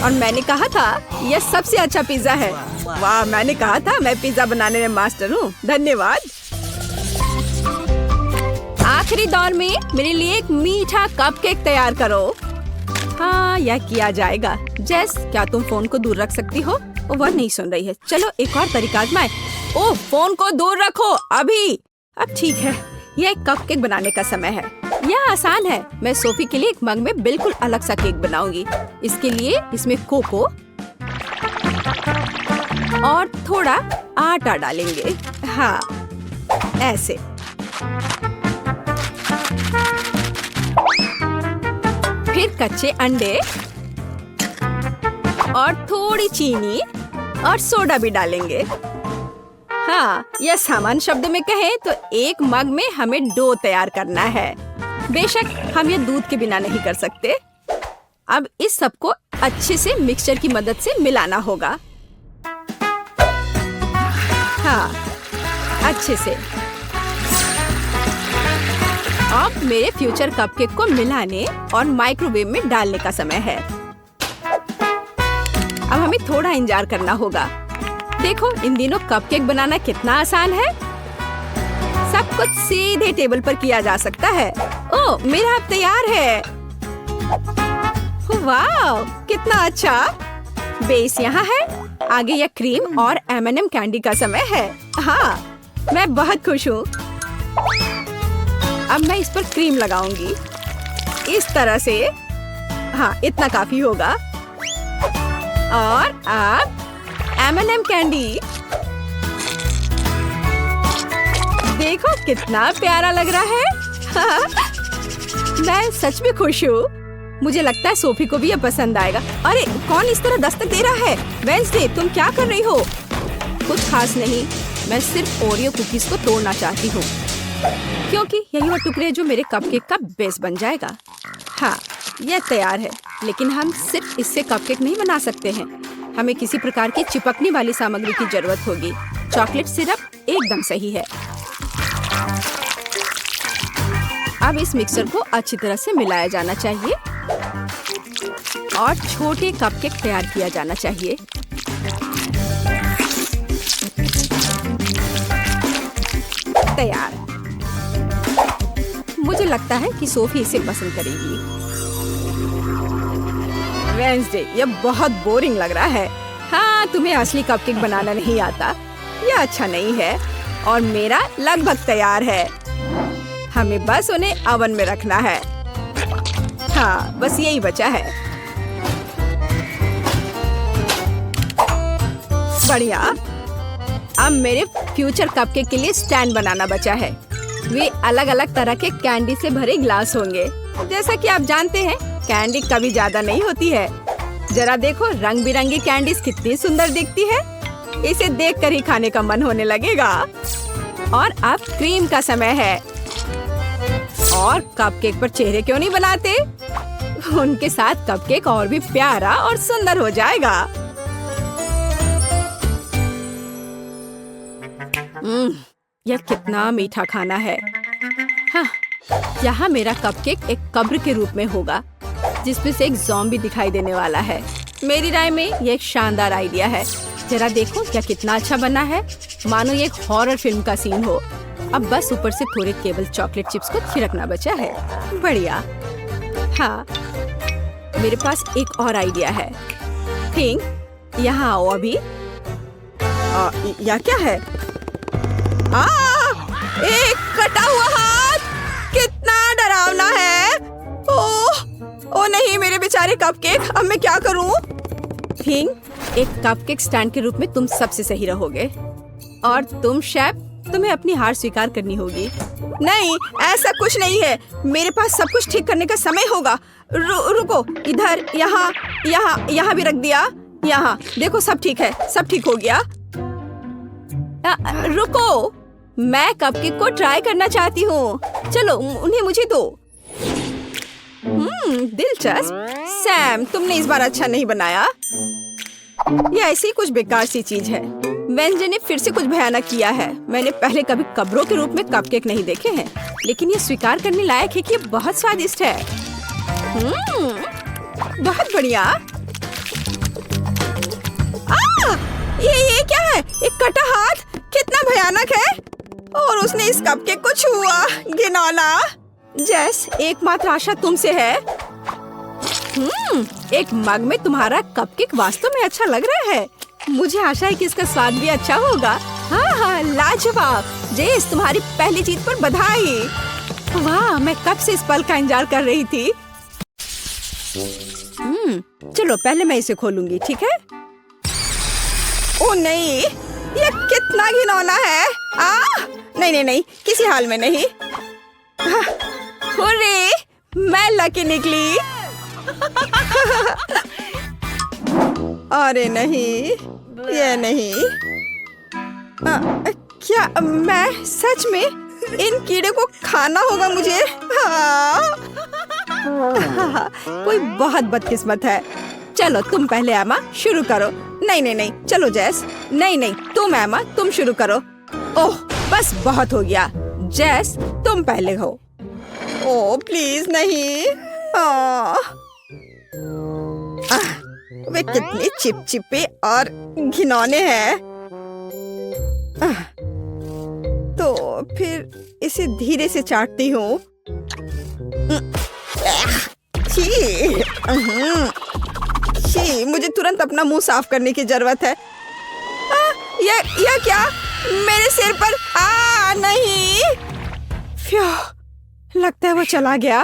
और मैंने कहा था यह सबसे अच्छा पिज्जा है। वाह, मैंने कहा था मैं पिज्जा बनाने में मास्टर हूँ। धन्यवाद। आखिरी दौर में मेरे लिए एक मीठा कपकेक तैयार करो। हाँ, यह किया जाएगा। जेस, क्या तुम फोन को दूर रख सकती हो? वह नहीं सुन रही है। चलो एक और तरीका आजमाएं। ओह, फोन को दूर रखो अभी। अब ठीक है, यह एक कपकेक बनाने का समय है। यह आसान है। मैं सोफी के लिए एक मग में बिल्कुल अलग सा केक बनाऊंगी। इसके लिए इसमें कोको और थोड़ा आटा डालेंगे। हाँ, ऐसे। फिर कच्चे अंडे और थोड़ी चीनी और सोडा भी डालेंगे। हाँ, यह सामान्य शब्दों में कहें तो एक मग में हमें डो तैयार करना है। बेशक हम यह दूध के बिना नहीं कर सकते। अब इस सब को अच्छे से मिक्सचर की मदद से मिलाना होगा। हाँ, अच्छे से। अब मेरे फ्यूचर कपकेक को मिलाने और माइक्रोवेव में डालने का समय है। अब हमें थोड़ा इंतजार करना होगा। देखो, इन दिनों कपकेक बनाना कितना आसान है। सब कुछ सीधे टेबल पर किया जा सकता है। ओह, मेरा अब तैयार है। वाह, कितना अच्छा। बेस यहाँ है। आगे यह क्रीम और M&M कैंडी का समय है। हाँ, मैं बहुत खुश हूँ। अब मैं इस पर क्रीम लगाऊंगी इस तरह से। हाँ, इतना काफी होगा। और अब M&M कैंडी। देखो कितना प्यारा लग रहा है। मैं सच में खुश हूँ। मुझे लगता है सोफी को भी यह पसंद आएगा। अरे, कौन इस तरह दस्तक दे रहा है? वेंसडे, तुम क्या कर रही हो? कुछ खास नहीं, मैं सिर्फ ओरियो कुकीज को तोड़ना चाहती हूँ, क्योंकि यही वो टुकड़े जो मेरे कपकेक का बेस बन जाएगा। हाँ, यह तैयार है, लेकिन हम सिर्फ इससे कपकेक नहीं बना सकते हैं। हमें किसी प्रकार की चिपकने वाली सामग्री की जरूरत होगी। चॉकलेट सिरप एकदम सही है। अब इस मिक्सर को अच्छी तरह से मिलाया जाना चाहिए और छोटे कपकेक तैयार किया जाना चाहिए। तैयार। मुझे लगता है कि सोफी इसे पसंद करेगी। वेंसडे, यह बहुत बोरिंग लग रहा है। हाँ, तुम्हें असली कपकेक बनाना नहीं आता। यह अच्छा नहीं है। और मेरा लगभग तैयार है। हमें बस उन्हें ओवन में रखना है। हाँ, बस यही बचा है। बढ़िया। अब मेरे फ्यूचर कपकेक के लिए स्टैंड बनाना बचा है। वे अलग अलग तरह के कैंडी से भरे ग्लास होंगे। जैसा कि आप जानते हैं, कैंडी कभी ज्यादा नहीं होती है। जरा देखो, रंग बिरंगी कैंडीज कितनी सुंदर दिखती है। इसे देखकर ही खाने का मन होने लगेगा। और अब क्रीम का समय है। और कपकेक पर चेहरे क्यों नहीं बनाते? उनके साथ कपकेक और भी प्यारा और सुंदर हो जाएगा। यह कितना मीठा खाना है। हाँ, यहाँ मेरा कपकेक एक कब्र के रूप में होगा, जिसमें से एक ज़ॉम्बी दिखाई देने वाला है। मेरी राय में यह एक शानदार आइडिया है। जरा देखो क्या कितना अच्छा बना है, मानो ये एक हॉरर फिल्म का सीन हो। अब बस ऊपर से थोड़े केवल चॉकलेट चिप्स को छिड़कना बचा है। बढ़िया। हाँ, मेरे पास एक और आइडिया है। पिंक, यहाँ आओ अभी। या क्या है? एक कटा हुआ हाथ, कितना डरावना है। ओ नहीं, मेरे बेचारे कपकेक, अब मैं क्या करूं? पिंक, एक कपकेक स्टैंड के रूप में तुम सबसे सही रहोगे। और तुम शेफ, तुम्हें अपनी हार स्वीकार करनी होगी। नहीं, ऐसा कुछ नहीं है। मेरे पास सब कुछ ठीक करने का समय होगा। रुको, इधर, यहाँ यहाँ यहाँ भी रख दिया। यहाँ देखो, सब ठीक है, सब ठीक हो गया। रुको, मैं कपकेक को ट्राई करना चाहती हूँ। चलो, उन्हें मुझे दो। दिलचस्प। सैम, तुमने इस बार अच्छा नहीं बनाया। यह ऐसी कुछ बेकार सी चीज है। वेंजन ने फिर से कुछ भयानक किया है। मैंने पहले कभी कब्रों के रूप में कपकेक नहीं देखे हैं, लेकिन ये स्वीकार करने लायक है कि ये बहुत स्वादिष्ट है। बहुत बढ़िया। ये क्या है? एक कटा हाथ, कितना भयानक है। और उसने इस कपकेक को छुआ, घिनौना। जेस, एकमात्र आशा तुमसे है। एक मग में तुम्हारा कपकेक वास्तव में अच्छा लग रहा है। मुझे आशा है कि इसका स्वाद भी अच्छा होगा। हाँ, लाजवाब। जेस, तुम्हारी पहली जीत पर बधाई। वाह, मैं कब से इस पल का इंतजार कर रही थी। चलो, पहले मैं इसे खोलूंगी, ठीक है? ओ नहीं, ये कितना घिनौना है। नहीं, किसी हाल में नहीं। हुर्रे, मैं लकी निकली। अरे नहीं, ये नहीं। क्या मैं सच में इन कीड़े को खाना होगा मुझे? कोई बहुत बदकिस्मत है। चलो, तुम पहले एमा शुरू करो। नहीं, चलो जेस। नहीं, तुम एमा, तुम शुरू करो। ओह, बस बहुत हो गया। जेस, तुम पहले हो। ओह प्लीज नहीं। वे कितने चिपचिपे और घिनौने हैं। तो फिर इसे धीरे से चाटती हूँ। छी, मुझे तुरंत अपना मुंह साफ करने की जरूरत है। यह क्या? मेरे सिर पर। नहीं। लगता है वो चला गया।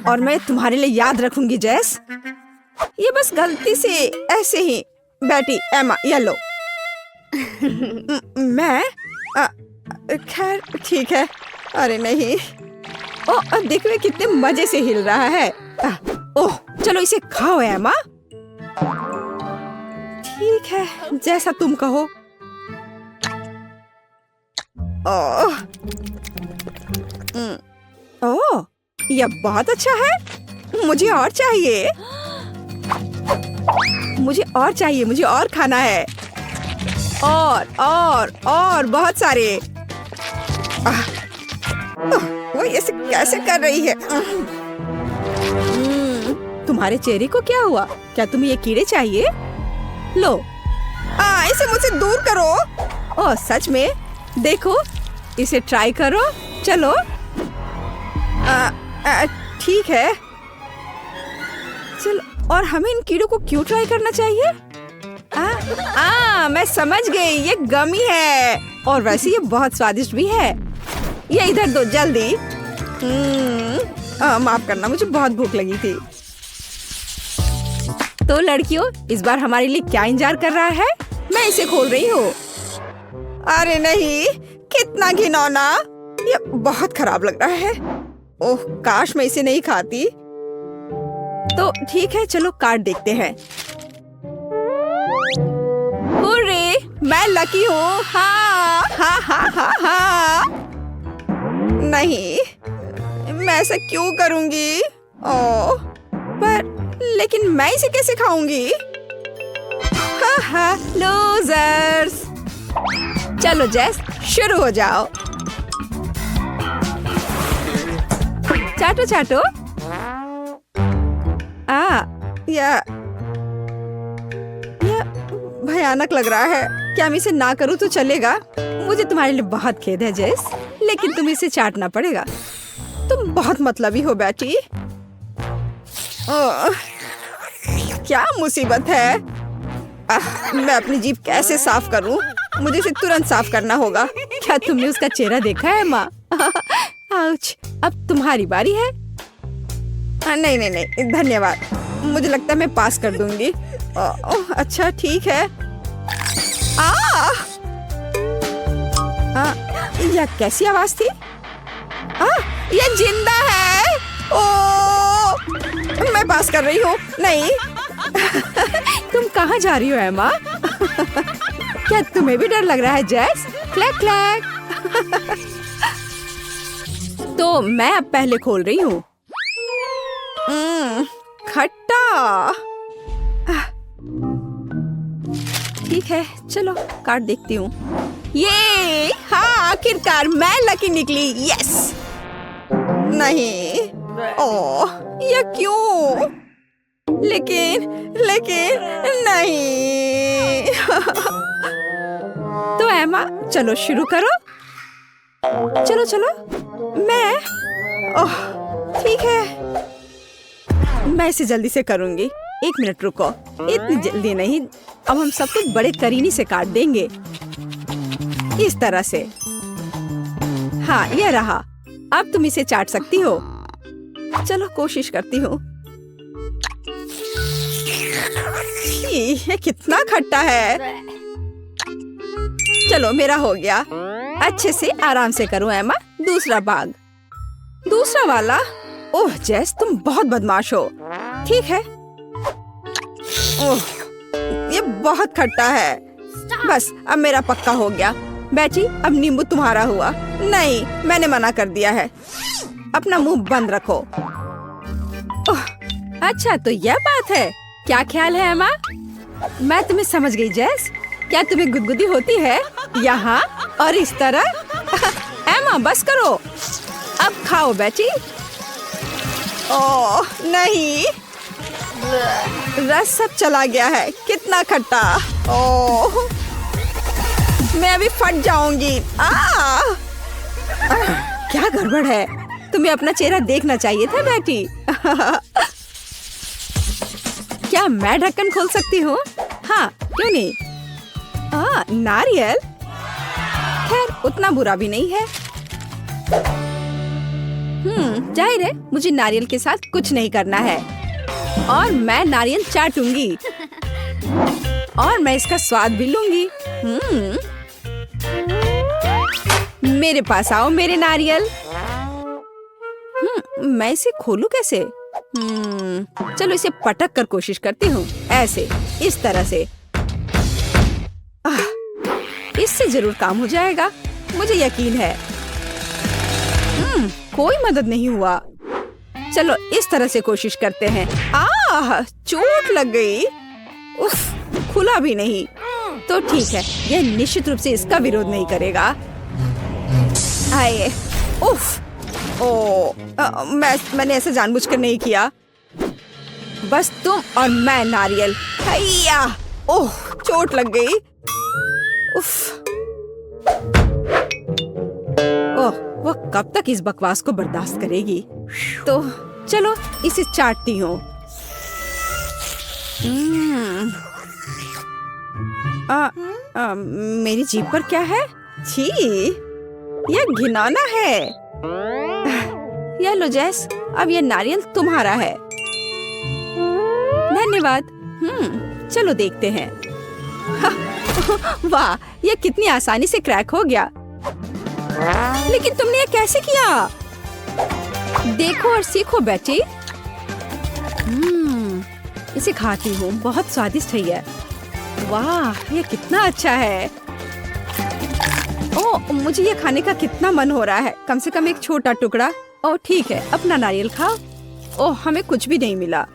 और मैं तुम्हारे लिए याद रखूंगी जेस। ये बस गलती से ऐसे ही बैठी। एमा, ये लो। मैं खैर ठीक है। अरे नहीं। देख वे कितने मजे से हिल रहा है। ओह, चलो इसे खाओ एमा। ठीक है, जैसा तुम कहो। ओह, यह बहुत अच्छा है। मुझे और चाहिए। मुझे और खाना है। और बहुत सारे। वो ऐसे कैसे कर रही है? तुम्हारे चेहरे को क्या हुआ? क्या तुम्हें ये कीड़े चाहिए? लो, इसे मुझसे दूर करो। ओह सच में? देखो, इसे ट्राई करो। चलो। ठीक है। चलो, और हमें इन कीड़ों को क्यों ट्राई करना चाहिए? मैं समझ गई, ये गमी है। और वैसे ये बहुत स्वादिष्ट भी है। ये इधर दो जल्दी। माफ करना, मुझे बहुत भूख लगी थी। तो लड़कियों, इस बार हमारे लिए क्या इंतजार कर रहा है? मैं इसे खोल रही हूँ। अरे नहीं, कितना घिनौना। ये बहुत खराब लग रहा है। ओह, काश मैं इसे नहीं खाती। तो ठीक है, चलो कार्ड देखते हैं। हुर्रे, मैं लकी हूँ। हाँ। नहीं, मैं ऐसा क्यों करूँगी? पर लेकिन मैं इसे कैसे खाऊंगी? लूजर्स। चलो जेस, शुरू हो जाओ। चाटो। या भयानक लग रहा है। क्या मैं इसे ना करूँ तो चलेगा? मुझे तुम्हारे लिए बहुत खेद है जेस, लेकिन तुम्हें इसे चाटना पड़ेगा। तुम बहुत मतलबी हो बेटी। क्या मुसीबत है। मैं अपनी जीभ कैसे साफ करूं? मुझे इसे तुरंत साफ करना होगा। क्या तुमने उसका चेहरा देखा है माँ? आउच, अब तुम्हारी बारी है। नहीं नहीं नहीं धन्यवाद, मुझे लगता है मैं पास कर दूंगी। अच्छा ठीक है। यह कैसी आवाज थी? यह जिंदा है। ओ, मैं पास कर रही हूँ। नहीं तुम कहाँ जा रही हो एमा? क्या तुम्हें भी डर लग रहा है जेस? Clack clack. तो मैं अब पहले खोल रही हूँ। खट्टा। ठीक है चलो कार्ड देखती हूँ। ये हाँ, आखिरकार मैं लकी निकली। यस। नहीं, ओह ये क्यों? लेकिन नहीं। तो एमा चलो शुरू करो। चलो चलो। मैं ओह ठीक है, मैं इसे जल्दी से करूंगी। 1 मिनट रुको, इतनी जल्दी नहीं। अब हम सब कुछ बड़े करीनी से काट देंगे, इस तरह से। हाँ यह रहा। अब तुम इसे चाट सकती हो। चलो कोशिश करती हूँ। ये कितना खट्टा है। चलो मेरा हो गया। अच्छे से आराम से करो एमा। दूसरा भाग, दूसरा वाला। ओह जेस तुम बहुत बदमाश हो। ठीक है। ओह ये बहुत खट्टा है। बस अब मेरा पक्का हो गया। बेटी अब नींबू तुम्हारा हुआ। नहीं मैंने मना कर दिया है। अपना मुंह बंद रखो। ओह अच्छा तो यह बात है। क्या ख्याल है एमा? मैं तुम्हें समझ गई जेस। क्या तुम्हें गुदगुदी होती है यहाँ और इस तरह? एमा बस करो, अब खाओ बेटी। ओह नहीं, रस सब चला गया है। कितना खट्टा। ओह मैं अभी फट जाऊंगी। क्या गड़बड़ है? तुम्हें अपना चेहरा देखना चाहिए था बेटी। क्या मैं ढक्कन खोल सकती हूँ? हाँ क्यों नहीं। नारियल, खैर उतना बुरा भी नहीं है। जाहिर है मुझे नारियल के साथ कुछ नहीं करना है। और मैं नारियल चाटूंगी और मैं इसका स्वाद भी लूंगी। मेरे पास आओ मेरे नारियल। मैं इसे खोलूं कैसे? चलो इसे पटक कर कोशिश करती हूँ। ऐसे, इस तरह से। इससे जरूर काम हो जाएगा, मुझे यकीन है। कोई मदद नहीं हुआ। चलो इस तरह से कोशिश करते हैं। चोट लग गई। उफ, खुला भी नहीं। तो ठीक है, यह निश्चित रूप से इसका विरोध नहीं करेगा। आए, उफ, मैंने ऐसा जानबूझकर नहीं किया। बस तुम और मैं नारियल। हैया, ओह चोट लग गई। उफ, ओह वो कब तक इस बकवास को बर्दाश्त करेगी? तो चलो इसे चाटती हूँ। मेरी जीभ पर क्या है? छी, यह घिनौना है। यह लो जेस, अब यह नारियल तुम्हारा है। धन्यवाद। चलो देखते हैं। वाह, यह कितनी आसानी से क्रैक हो गया। लेकिन तुमने ये कैसे किया? देखो और सीखो बेटी। इसे खाती हूँ, बहुत स्वादिष्ट है यह। वाह, ये कितना अच्छा है। ओह, मुझे ये खाने का कितना मन हो रहा है। कम से कम एक छोटा टुकड़ा। ओह ठीक है, अपना नारियल खाओ। ओह, हमें कुछ भी नहीं मिला।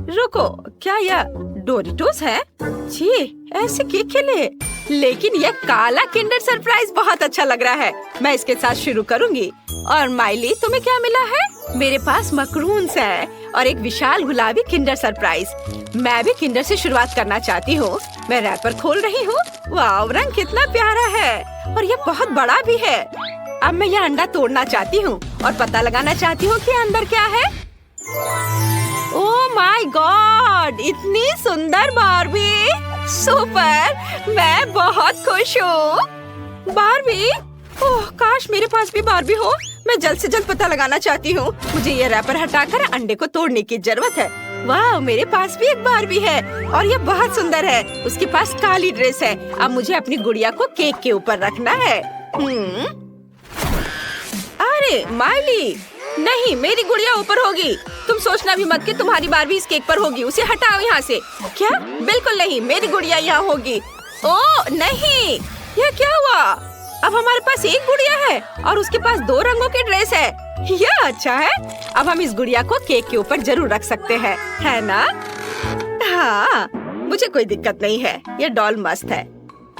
रुको, क्या यह डोरिटोस है? छी, ऐसे केक खेले। लेकिन यह काला किंडर सरप्राइज बहुत अच्छा लग रहा है। मैं इसके साथ शुरू करूंगी। और माइली, तुम्हें क्या मिला है? मेरे पास मकरून्स है और एक विशाल गुलाबी किंडर सरप्राइज। मैं भी किंडर से शुरुआत करना चाहती हूँ। मैं रैपर खोल रही हूँ। वाव, रंग कितना प्यारा है और ये बहुत बड़ा भी है। अब मैं यह अंडा तोड़ना चाहती हूँ और पता लगाना चाहती हूँ कि अंदर क्या है। ओह माय गॉड, इतनी सुंदर बार्बी! सुपर! मैं बहुत खुश हूँ। बार्बी? ओह, काश मेरे पास भी बार्बी हो। मैं जल्द से जल्द पता लगाना चाहती हूँ। मुझे ये रैपर हटाकर अंडे को तोड़ने की जरूरत है। वाह, मेरे पास भी एक बार्बी है और ये बहुत सुंदर है। उसके पास काली ड्रेस है। अब मुझे अपनी गुड़िया को केक के ऊपर रखना है। अरे माइली, नहीं, मेरी गुड़िया ऊपर होगी। तुम सोचना भी मत कि तुम्हारी बार्बी इस केक पर होगी। उसे हटाओ यहाँ से। क्या? बिल्कुल नहीं, मेरी गुड़िया यहाँ होगी। ओह नहीं, यह क्या हुआ? अब हमारे पास एक गुड़िया है और उसके पास 2 रंगों की ड्रेस है। यह अच्छा है। अब हम इस गुड़िया को केक के ऊपर जरूर रख सकते हैं, है ना? हाँ, मुझे कोई दिक्कत नहीं है। यह डॉल मस्त है।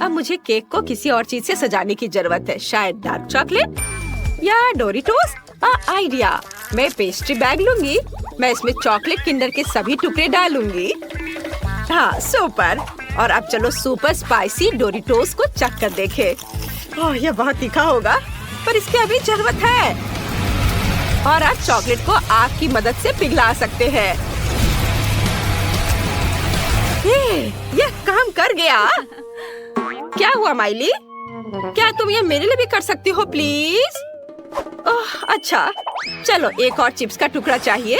अब मुझे केक को किसी और चीज से सजाने की जरूरत है। शायद डार्क चॉकलेट या डोरिटोस। आइडिया, मैं पेस्ट्री बैग लूंगी। मैं इसमें चॉकलेट किंडर के सभी टुकड़े डालूंगी। हाँ, सुपर। और अब चलो सुपर स्पाइसी डोरिटोस को चख कर देखें। ओह, यह बहुत तीखा होगा, पर इसकी अभी जरूरत है। और आप चॉकलेट को आग की मदद से पिघला सकते हैं। यह काम कर गया। क्या हुआ माइली? क्या तुम ये मेरे लिए भी कर सकती हो प्लीज? ओह, अच्छा, चलो एक और चिप्स का टुकड़ा चाहिए।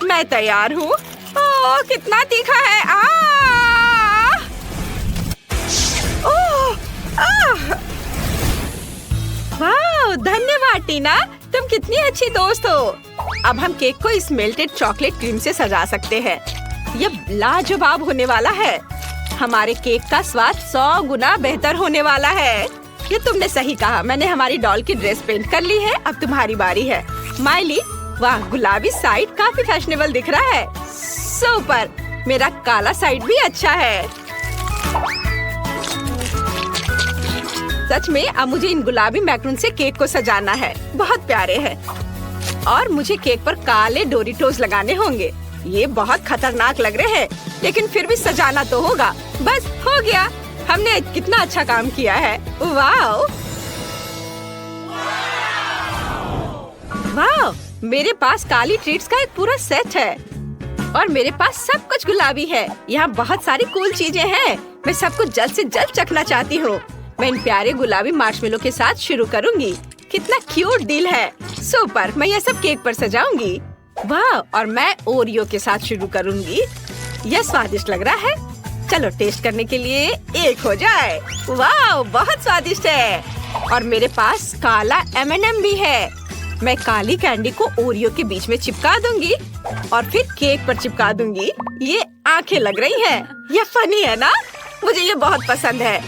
मैं तैयार हूँ। ओह, कितना तीखा है। ओह, वाह, धन्यवाद टीना, तुम कितनी अच्छी दोस्त हो। अब हम केक को इस मेल्टेड चॉकलेट क्रीम से सजा सकते हैं। यह लाजवाब होने वाला है। हमारे केक का स्वाद 100 गुना बेहतर होने वाला है। ये तुमने सही कहा। मैंने हमारी डॉल की ड्रेस पेंट कर ली है। अब तुम्हारी बारी है। माइली, वाह, गुलाबी साइड काफी फैशनेबल दिख रहा है। सुपर! मेरा काला साइड भी अच्छा है। सच में अब मुझे इन गुलाबी मैक्रून से केक को सजाना है। बहुत प्यारे हैं। और मुझे केक पर काले डोरिटोस लगाने होंगे। ये बहुत खतरनाक लग रहे हैं, लेकिन फिर भी सजाना तो होगा। बस हो गया। हमने कितना अच्छा काम किया है। वाह वाह, मेरे पास काली ट्रीट्स का एक पूरा सेट है और मेरे पास सब कुछ गुलाबी है। यहाँ बहुत सारी कूल चीजें हैं। मैं सब कुछ जल्द से जल्द चखना चाहती हूँ। मैं इन प्यारे गुलाबी मार्शमेलो के साथ शुरू करूँगी। कितना क्यूट दिल है। सुपर! मैं ये सब केक पर सजाऊंगी। वाह, और मैं ओरियो के साथ शुरू करूँगी। यह स्वादिष्ट लग रहा है। चलो टेस्ट करने के लिए एक हो जाए। वाह, बहुत स्वादिष्ट है। और मेरे पास काला M&M भी है। मैं काली कैंडी को ओरियो के बीच में चिपका दूंगी और फिर केक पर चिपका दूंगी। ये आंखें लग रही हैं। ये फनी है ना? मुझे ये बहुत पसंद है।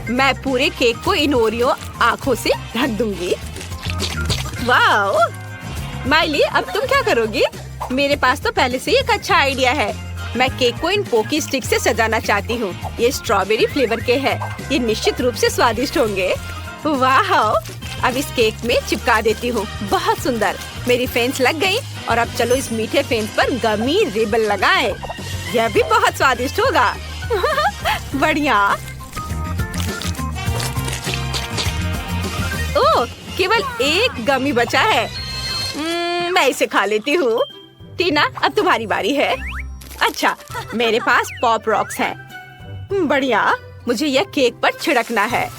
मैं पूरे केक को इन ओरियो आंखों से ढक दूंगी। वाह! माइली, अब तुम क्या करोगी? मेरे पास तो पहले से ही एक अच्छा आइडिया है। मैं केक को इन पोकी स्टिक से सजाना चाहती हूँ। ये स्ट्रॉबेरी फ्लेवर के हैं। ये निश्चित रूप से स्वादिष्ट होंगे। वाह! अब इस केक में चिपका देती हूँ। बहुत सुंदर। मेरी फेंस लग गई और अब चलो इस मीठे फेंस पर गमी रिबन लगाएं। यह भी बहुत स्वादिष्ट होगा। बढ़िया। ओह, केवल एक गमी बचा है। मैं इसे खा लेती हूँ। टीना, अब तुम्हारी बारी है। अच्छा, मेरे पास पॉप रॉक्स है। बढ़िया। मुझे यह केक पर छिड़कना है।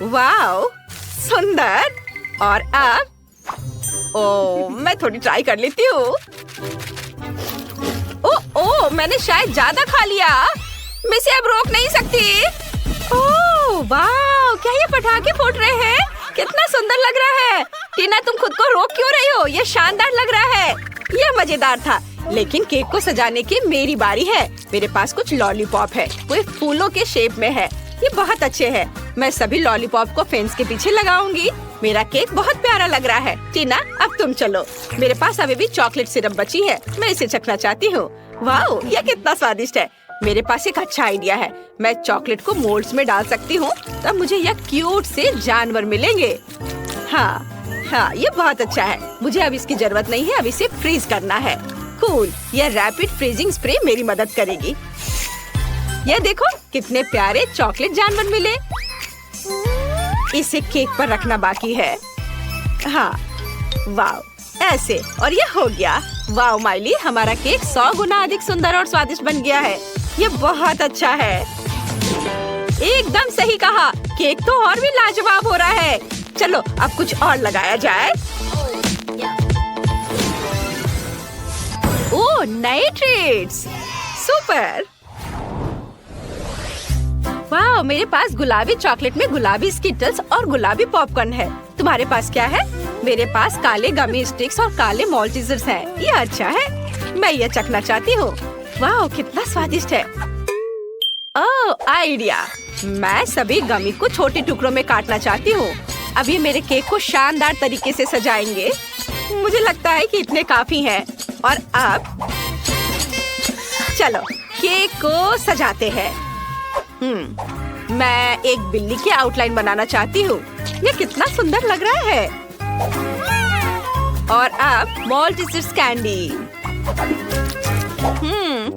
वाह, सुंदर। और अब मैं थोड़ी ट्राई कर लेती हूँ। ओह, मैंने शायद ज्यादा खा लिया। मैं इसे अब रोक नहीं सकती। ओह वाह, क्या ये पटाखे फूट रहे हैं? कितना सुंदर लग रहा है। टीना, तुम खुद को रोक क्यों रही हो? ये शानदार लग रहा है। यह मजेदार था। लेकिन केक को सजाने की मेरी बारी है। मेरे पास कुछ लॉलीपॉप है। वो फूलों के शेप में है। ये बहुत अच्छे हैं। मैं सभी लॉलीपॉप को फेंस के पीछे लगाऊंगी। मेरा केक बहुत प्यारा लग रहा है। टीना, अब तुम चलो। मेरे पास अभी भी चॉकलेट सिरप बची है। मैं इसे चखना चाहती हूँ। वाह, यह कितना स्वादिष्ट है। मेरे पास एक अच्छा आइडिया है। मैं चॉकलेट को मोल्ड्स में डाल सकती हूँ, तब मुझे यह क्यूट से जानवर मिलेंगे। हाँ, ये बहुत अच्छा है। मुझे अब इसकी जरूरत नहीं है, अब इसे फ्रीज करना है। कूल, यह रैपिड फ्रीजिंग स्प्रे मेरी मदद करेगी। यह देखो कितने प्यारे चॉकलेट जानवर मिले। इसे केक पर रखना बाकी है। हाँ, वाव, ऐसे, और यह हो गया। वाव माइली, हमारा केक 100 गुना अधिक सुंदर और स्वादिष्ट बन गया है। यह बहुत अच्छा है। एकदम सही कहा, केक तो और भी लाजवाब हो रहा है। चलो अब कुछ और लगाया जाए। ओह, नए ट्रीट्स, सुपर। वाह, मेरे पास गुलाबी चॉकलेट में गुलाबी स्किटल्स और गुलाबी पॉपकॉर्न है। तुम्हारे पास क्या है? मेरे पास काले गमी स्टिक्स और काले मॉल्टीजर्स हैं। ये अच्छा है, मैं ये चखना चाहती हूँ। वाह, कितना स्वादिष्ट है। ओह, आइडिया, मैं सभी गमी को छोटे टुकड़ों में काटना चाहती हूँ। अब ये मेरे केक को शानदार तरीके से सजाएंगे। मुझे लगता है कि इतने काफी हैं। और अब चलो केक को सजाते हैं। मैं एक बिल्ली की आउटलाइन बनाना चाहती हूँ। ये कितना सुंदर लग रहा है। और अब मॉल्टीजर्स कैंडी।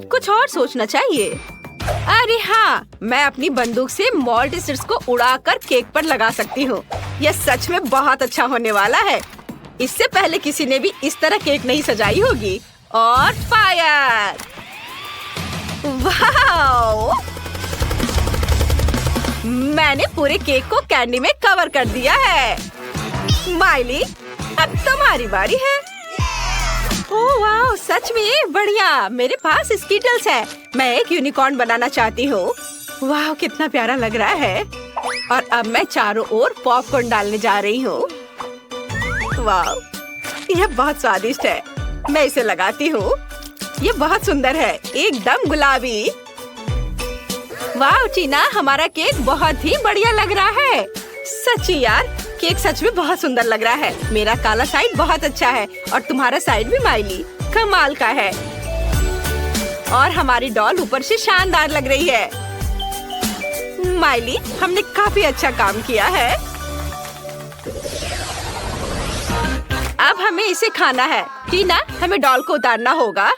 कुछ और सोचना चाहिए। अरे हाँ, मैं अपनी बंदूक से मॉल्टीजर्स को उड़ाकर केक पर लगा सकती हूँ। यह सच में बहुत अच्छा होने वाला है। इससे पहले किसी ने भी इस तरह केक नहीं सजाई होगी। और फायर! वाओ! मैंने पूरे केक को कैंडी में कवर कर दिया है। माइली, अब तुम्हारी बारी है। ओह वाह, सच में बढ़िया। मेरे पास स्कीटल्स है। मैं एक यूनिकॉर्न बनाना चाहती हूँ। वाह, कितना प्यारा लग रहा है। और अब मैं चारों ओर पॉपकॉर्न डालने जा रही हूँ। वाह, यह बहुत स्वादिष्ट है। मैं इसे लगाती हूँ। ये बहुत सुंदर है, एकदम गुलाबी। वाह टीना, हमारा केक बहुत ही बढ़िया लग रहा है। सच्ची यार, केक सच में बहुत सुंदर लग रहा है। मेरा काला साइड बहुत अच्छा है और तुम्हारा साइड भी माइली कमाल का है। और हमारी डॉल ऊपर से शानदार लग रही है। माइली, हमने काफी अच्छा काम किया है। अब हमें इसे खाना है। टीना, हमें डॉल को उतारना होगा।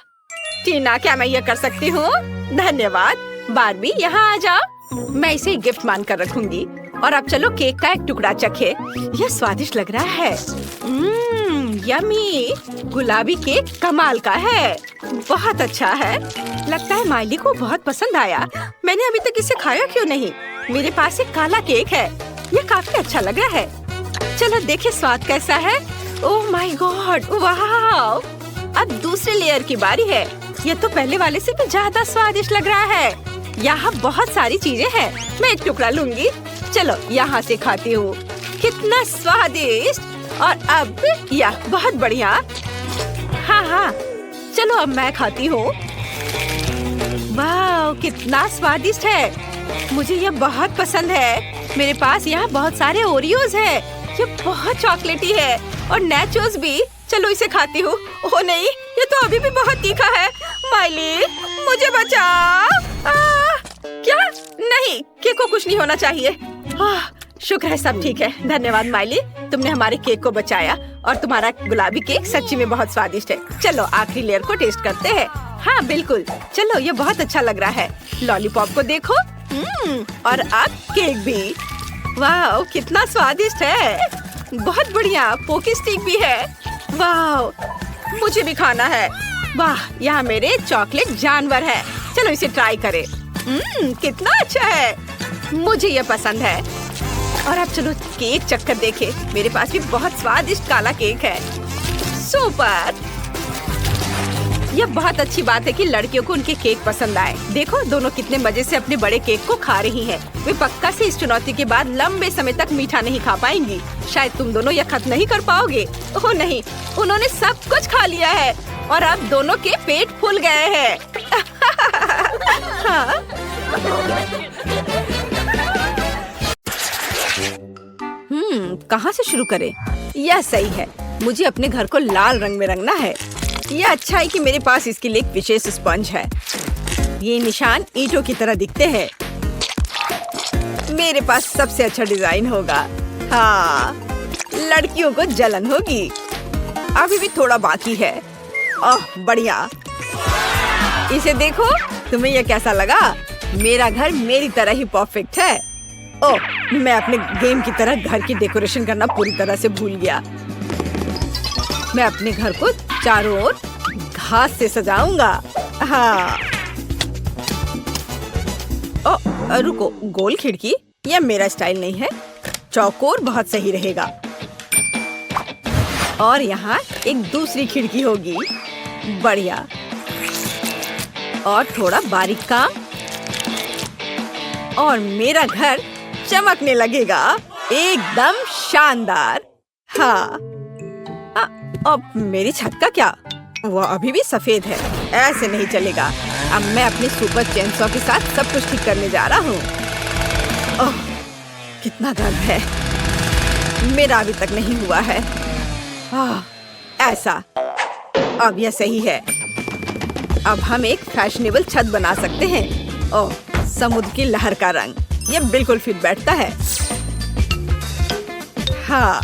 टीना, क्या मैं ये कर सकती हूँ? धन्यवाद। बार्बी, यहाँ आ जाओ। मैं इसे गिफ्ट मानकर रखूंगी। और अब चलो केक का एक टुकड़ा चखे। यह स्वादिष्ट लग रहा है। यम्मी, गुलाबी केक कमाल का है। बहुत अच्छा है। लगता है माइली को बहुत पसंद आया। मैंने अभी तक इसे खाया क्यों नहीं? मेरे पास एक काला केक है। यह काफी अच्छा लग रहा है। चलो देखे स्वाद कैसा है। ओह माय गॉड, वाह! अब दूसरे लेयर की बारी है। यह तो पहले वाले से भी ज्यादा स्वादिष्ट लग रहा है। यहाँ बहुत सारी चीजें हैं। मैं एक टुकड़ा लूंगी। चलो यहाँ से खाती हूँ। कितना स्वादिष्ट। और अब यह बहुत बढ़िया। हाँ, चलो अब मैं खाती हूँ। वाह, कितना स्वादिष्ट है। मुझे यह बहुत पसंद है। मेरे पास यहाँ बहुत सारे ओरियोज है। ये बहुत चॉकलेटी है और नेचोस भी। चलो इसे खाती हूँ। ओह नहीं, ये तो अभी भी बहुत तीखा है। माइली, मुझे बचाओ। क्या? नहीं, केक को कुछ नहीं होना चाहिए। शुक्र है सब ठीक है। धन्यवाद माइली, तुमने हमारे केक को बचाया। और तुम्हारा गुलाबी केक सच्ची में बहुत स्वादिष्ट है। चलो आखिरी लेयर को टेस्ट करते हैं। हाँ बिल्कुल, चलो ये बहुत अच्छा लग रहा है। लॉलीपॉप को देखो। और अब केक भी। वाह, कितना स्वादिष्ट है। बहुत बढ़िया, पोकी स्टिक भी है। वाह, मुझे भी खाना है। वाह, यहाँ मेरे चॉकलेट जानवर है। चलो इसे ट्राई करें। कितना अच्छा है। मुझे ये पसंद है। और अब चलो केक चक्कर देखे। मेरे पास भी बहुत स्वादिष्ट काला केक है। सुपर। यह बहुत अच्छी बात है कि लड़कियों को उनके केक पसंद आए। देखो दोनों कितने मजे से अपने बड़े केक को खा रही हैं। वे पक्का से इस चुनौती के बाद लंबे समय तक मीठा नहीं खा पाएंगी। शायद तुम दोनों यह खत्म नहीं कर पाओगे। ओह नहीं, उन्होंने सब कुछ खा लिया है और अब दोनों के पेट फूल गए हैं। हाँ। कहाँ से शुरू करें? यह सही है। मुझे अपने घर को लाल रंग में रंगना है। यह अच्छा है कि मेरे पास इसके लिए एक विशेष स्पंज है। ये निशान ईंटों की तरह दिखते हैं। मेरे पास सबसे अच्छा डिजाइन होगा। हाँ, लड़कियों को जलन होगी। अभी भी थोड़ा बाकी है। ओह बढ़िया। इसे देखो, तुम्हें यह कैसा लगा? मेरा घर मेरी तरह ही परफेक्ट है। ओह, मैं अपने गेम की तरह घर की डेकोरेशन करना पूरी तरह से भूल गया। मैं अपने घर को चारों ओर घास से सजाऊंगा। हाँ। ओह रुको, गोल खिड़की? यह मेरा स्टाइल नहीं है। चौकोर बहुत सही रहेगा। और यहाँ एक दूसरी खिड़की होगी। बढ़िया। और थोड़ा बारीक काम और मेरा घर चमकने लगेगा। एकदम शानदार। हाँ। अब मेरी छत का क्या? वो अभी भी सफेद है। ऐसे नहीं चलेगा। अब मैं अपने सुपर चेनसॉ के साथ सब कुछ ठीक करने जा रहा हूँ। ओह, कितना दर्द है। मेरा अभी तक नहीं हुआ है। ऐसा। अब यह सही है। अब हम एक फैशनेबल छत बना सकते हैं। ओह, समुद्र की लहर का रंग। यह बिल्कुल फिट बैठता है। हाँ,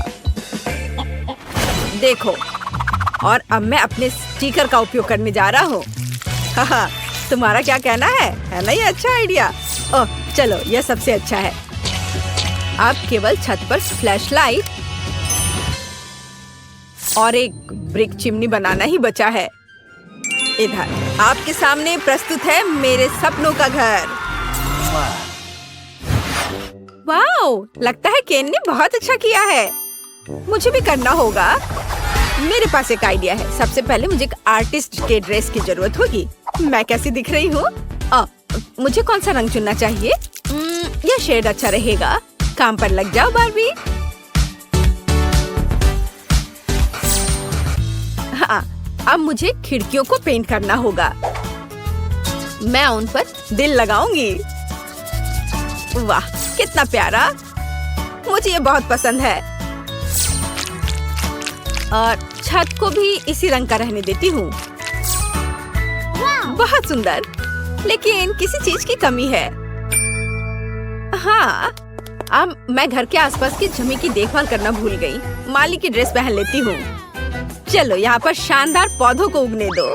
देखो। और अब मैं अपने स्टिकर का उपयोग करने जा रहा हूँ। हाँ, तुम्हारा क्या कहना है ना? ये अच्छा आइडिया। ओह, चलो, यह सबसे अच्छा है। अब केवल छत पर फ्लैशलाइट और एक ब्रिक चिमनी बनाना ही बचा है। इधर आपके सामने प्रस्तुत है मेरे सपनों का घर। वाओ, लगता है केन ने बहुत अच्छा किया है। मुझे भी करना होगा। मेरे पास एक आइडिया है। सबसे पहले मुझे एक आर्टिस्ट के ड्रेस की जरूरत होगी। मैं कैसी दिख रही हूँ? मुझे कौन सा रंग चुनना चाहिए? यह शेड अच्छा रहेगा। काम पर लग जाओ बारबी। हाँ, अब मुझे खिड़कियों को पेंट करना होगा। मैं उन पर दिल लगाऊंगी। वाह, कितना प्यारा। मुझे ये बहुत पसंद है। और छत को भी इसी रंग का रहने देती हूँ। बहुत सुंदर, लेकिन किसी चीज की कमी है। हाँ, अब मैं घर के आसपास की जमीन की देखभाल करना भूल गई। माली की ड्रेस पहन लेती हूँ। चलो, यहाँ पर शानदार पौधों को उगने दो।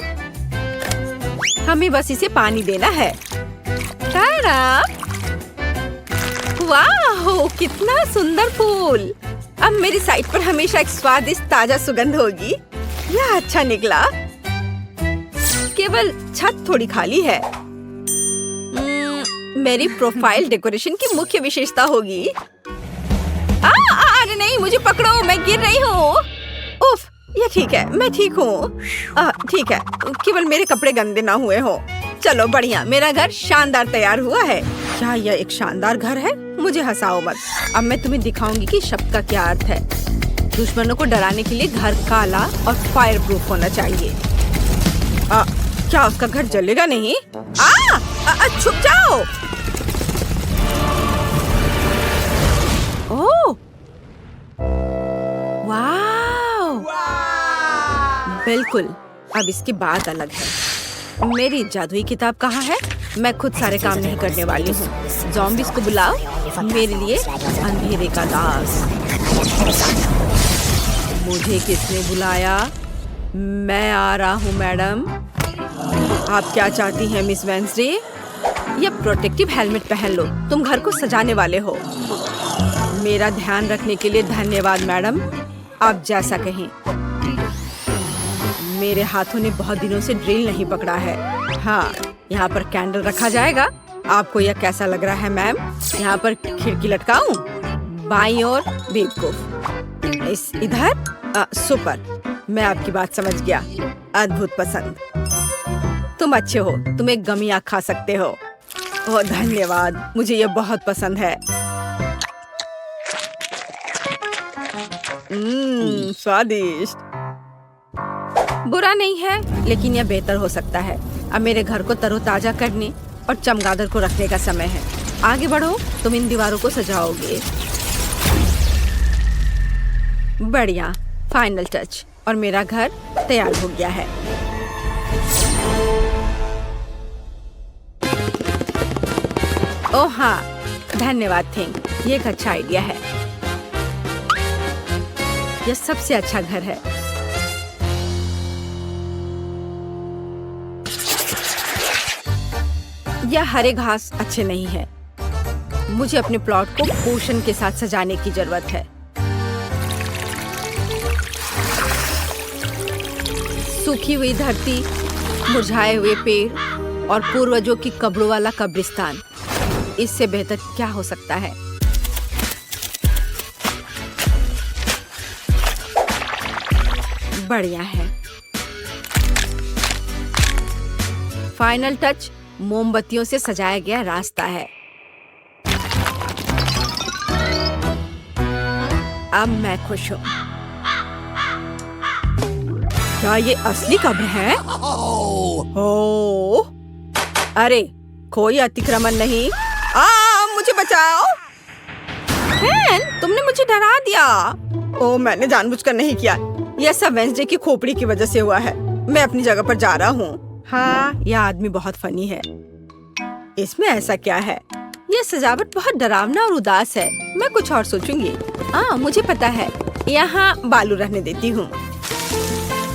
हमें बस इसे पानी देना है। तारा! वाह, कितना सुंदर फूल। अब मेरी साइड पर हमेशा एक स्वादिष्ट ताजा सुगंध होगी। यह अच्छा निकला। केवल छत थोड़ी खाली है। मेरी प्रोफाइल डेकोरेशन की मुख्य विशेषता होगी। अरे नहीं, मुझे पकड़ो, मैं गिर रही हूँ। उफ, ये ठीक है, मैं ठीक हूँ। ठीक है, केवल मेरे कपड़े गंदे ना हुए हो। चलो बढ़िया, मेरा घर शानदार तैयार हुआ है। क्या यह एक शानदार घर है? मुझे हंसाओ मत। अब मैं तुम्हें दिखाऊंगी कि शब्द का क्या अर्थ है। दुश्मनों को डराने के लिए घर काला और फायर प्रूफ होना चाहिए। क्या उसका घर जलेगा नहीं? छुप जाओ। ओह, वाव, बिल्कुल। अब इसकी बात अलग है। मेरी जादुई किताब कहाँ है? मैं खुद सारे काम नहीं करने वाली हूँ। ज़ॉम्बीज़ को बुलाओ, मेरे लिए अंधेरे का दास। मुझे किसने बुलाया? मैं आ रहा हूँ मैडम। आप क्या चाहती हैं मिस वेंसडे? यह प्रोटेक्टिव हेलमेट पहन लो। तुम घर को सजाने वाले हो। मेरा ध्यान रखने के लिए धन्यवाद मैडम। आप जैसा कहें। मेरे हाथों ने बहुत दिनों से ड्रिल नहीं पकड़ा है। हाँ, यहाँ पर कैंडल रखा जाएगा। आपको यह कैसा लग रहा है मैम? यहाँ पर खिड़की लटकाऊं? बाईं ओर बेवकूफ। इस इधर सुपर। मैं आपकी बात समझ गया। अद्भुत पसंद। तुम अच्छे हो। तुम एक गमी आँख खा सकते हो। ओह धन्यवाद, मुझे यह बहुत पसंद है। स्वादिष्ट। बुरा नहीं है, लेकिन यह बेहतर हो सकता है। अब मेरे घर को तरोताजा करने और चमगादड़ को रखने का समय है। आगे बढ़ो, तुम इन दीवारों को सजाओगे। बढ़िया, फाइनल टच। और मेरा घर तैयार हो गया है। ओह हाँ, धन्यवाद थिंग, ये एक अच्छा आइडिया है। यह सबसे अच्छा घर है। यह हरे घास अच्छे नहीं है। मुझे अपने प्लॉट को पोषण के साथ सजाने की जरूरत है। सूखी हुई धरती, मुरझाए हुए पेड़ और पूर्वजों की कब्रों वाला कब्रिस्तान, इससे बेहतर क्या हो सकता है? बढ़िया है। फाइनल टच मोमबत्तियों से सजाया गया रास्ता है। अब मैं खुश हूँ। क्या ये असली कब्र है? ओह, अरे कोई अतिक्रमण नहीं। मुझे बचाओ। तुमने मुझे डरा दिया। ओह, मैंने जानबूझकर नहीं किया। यह सब वेंसडे की खोपड़ी की वजह से हुआ है। मैं अपनी जगह पर जा रहा हूँ। हाँ, यह आदमी बहुत फनी है। इसमें ऐसा क्या है? यह सजावट बहुत डरावना और उदास है। मैं कुछ और सोचूंगी। मुझे पता है। यहाँ बालू रहने देती हूँ।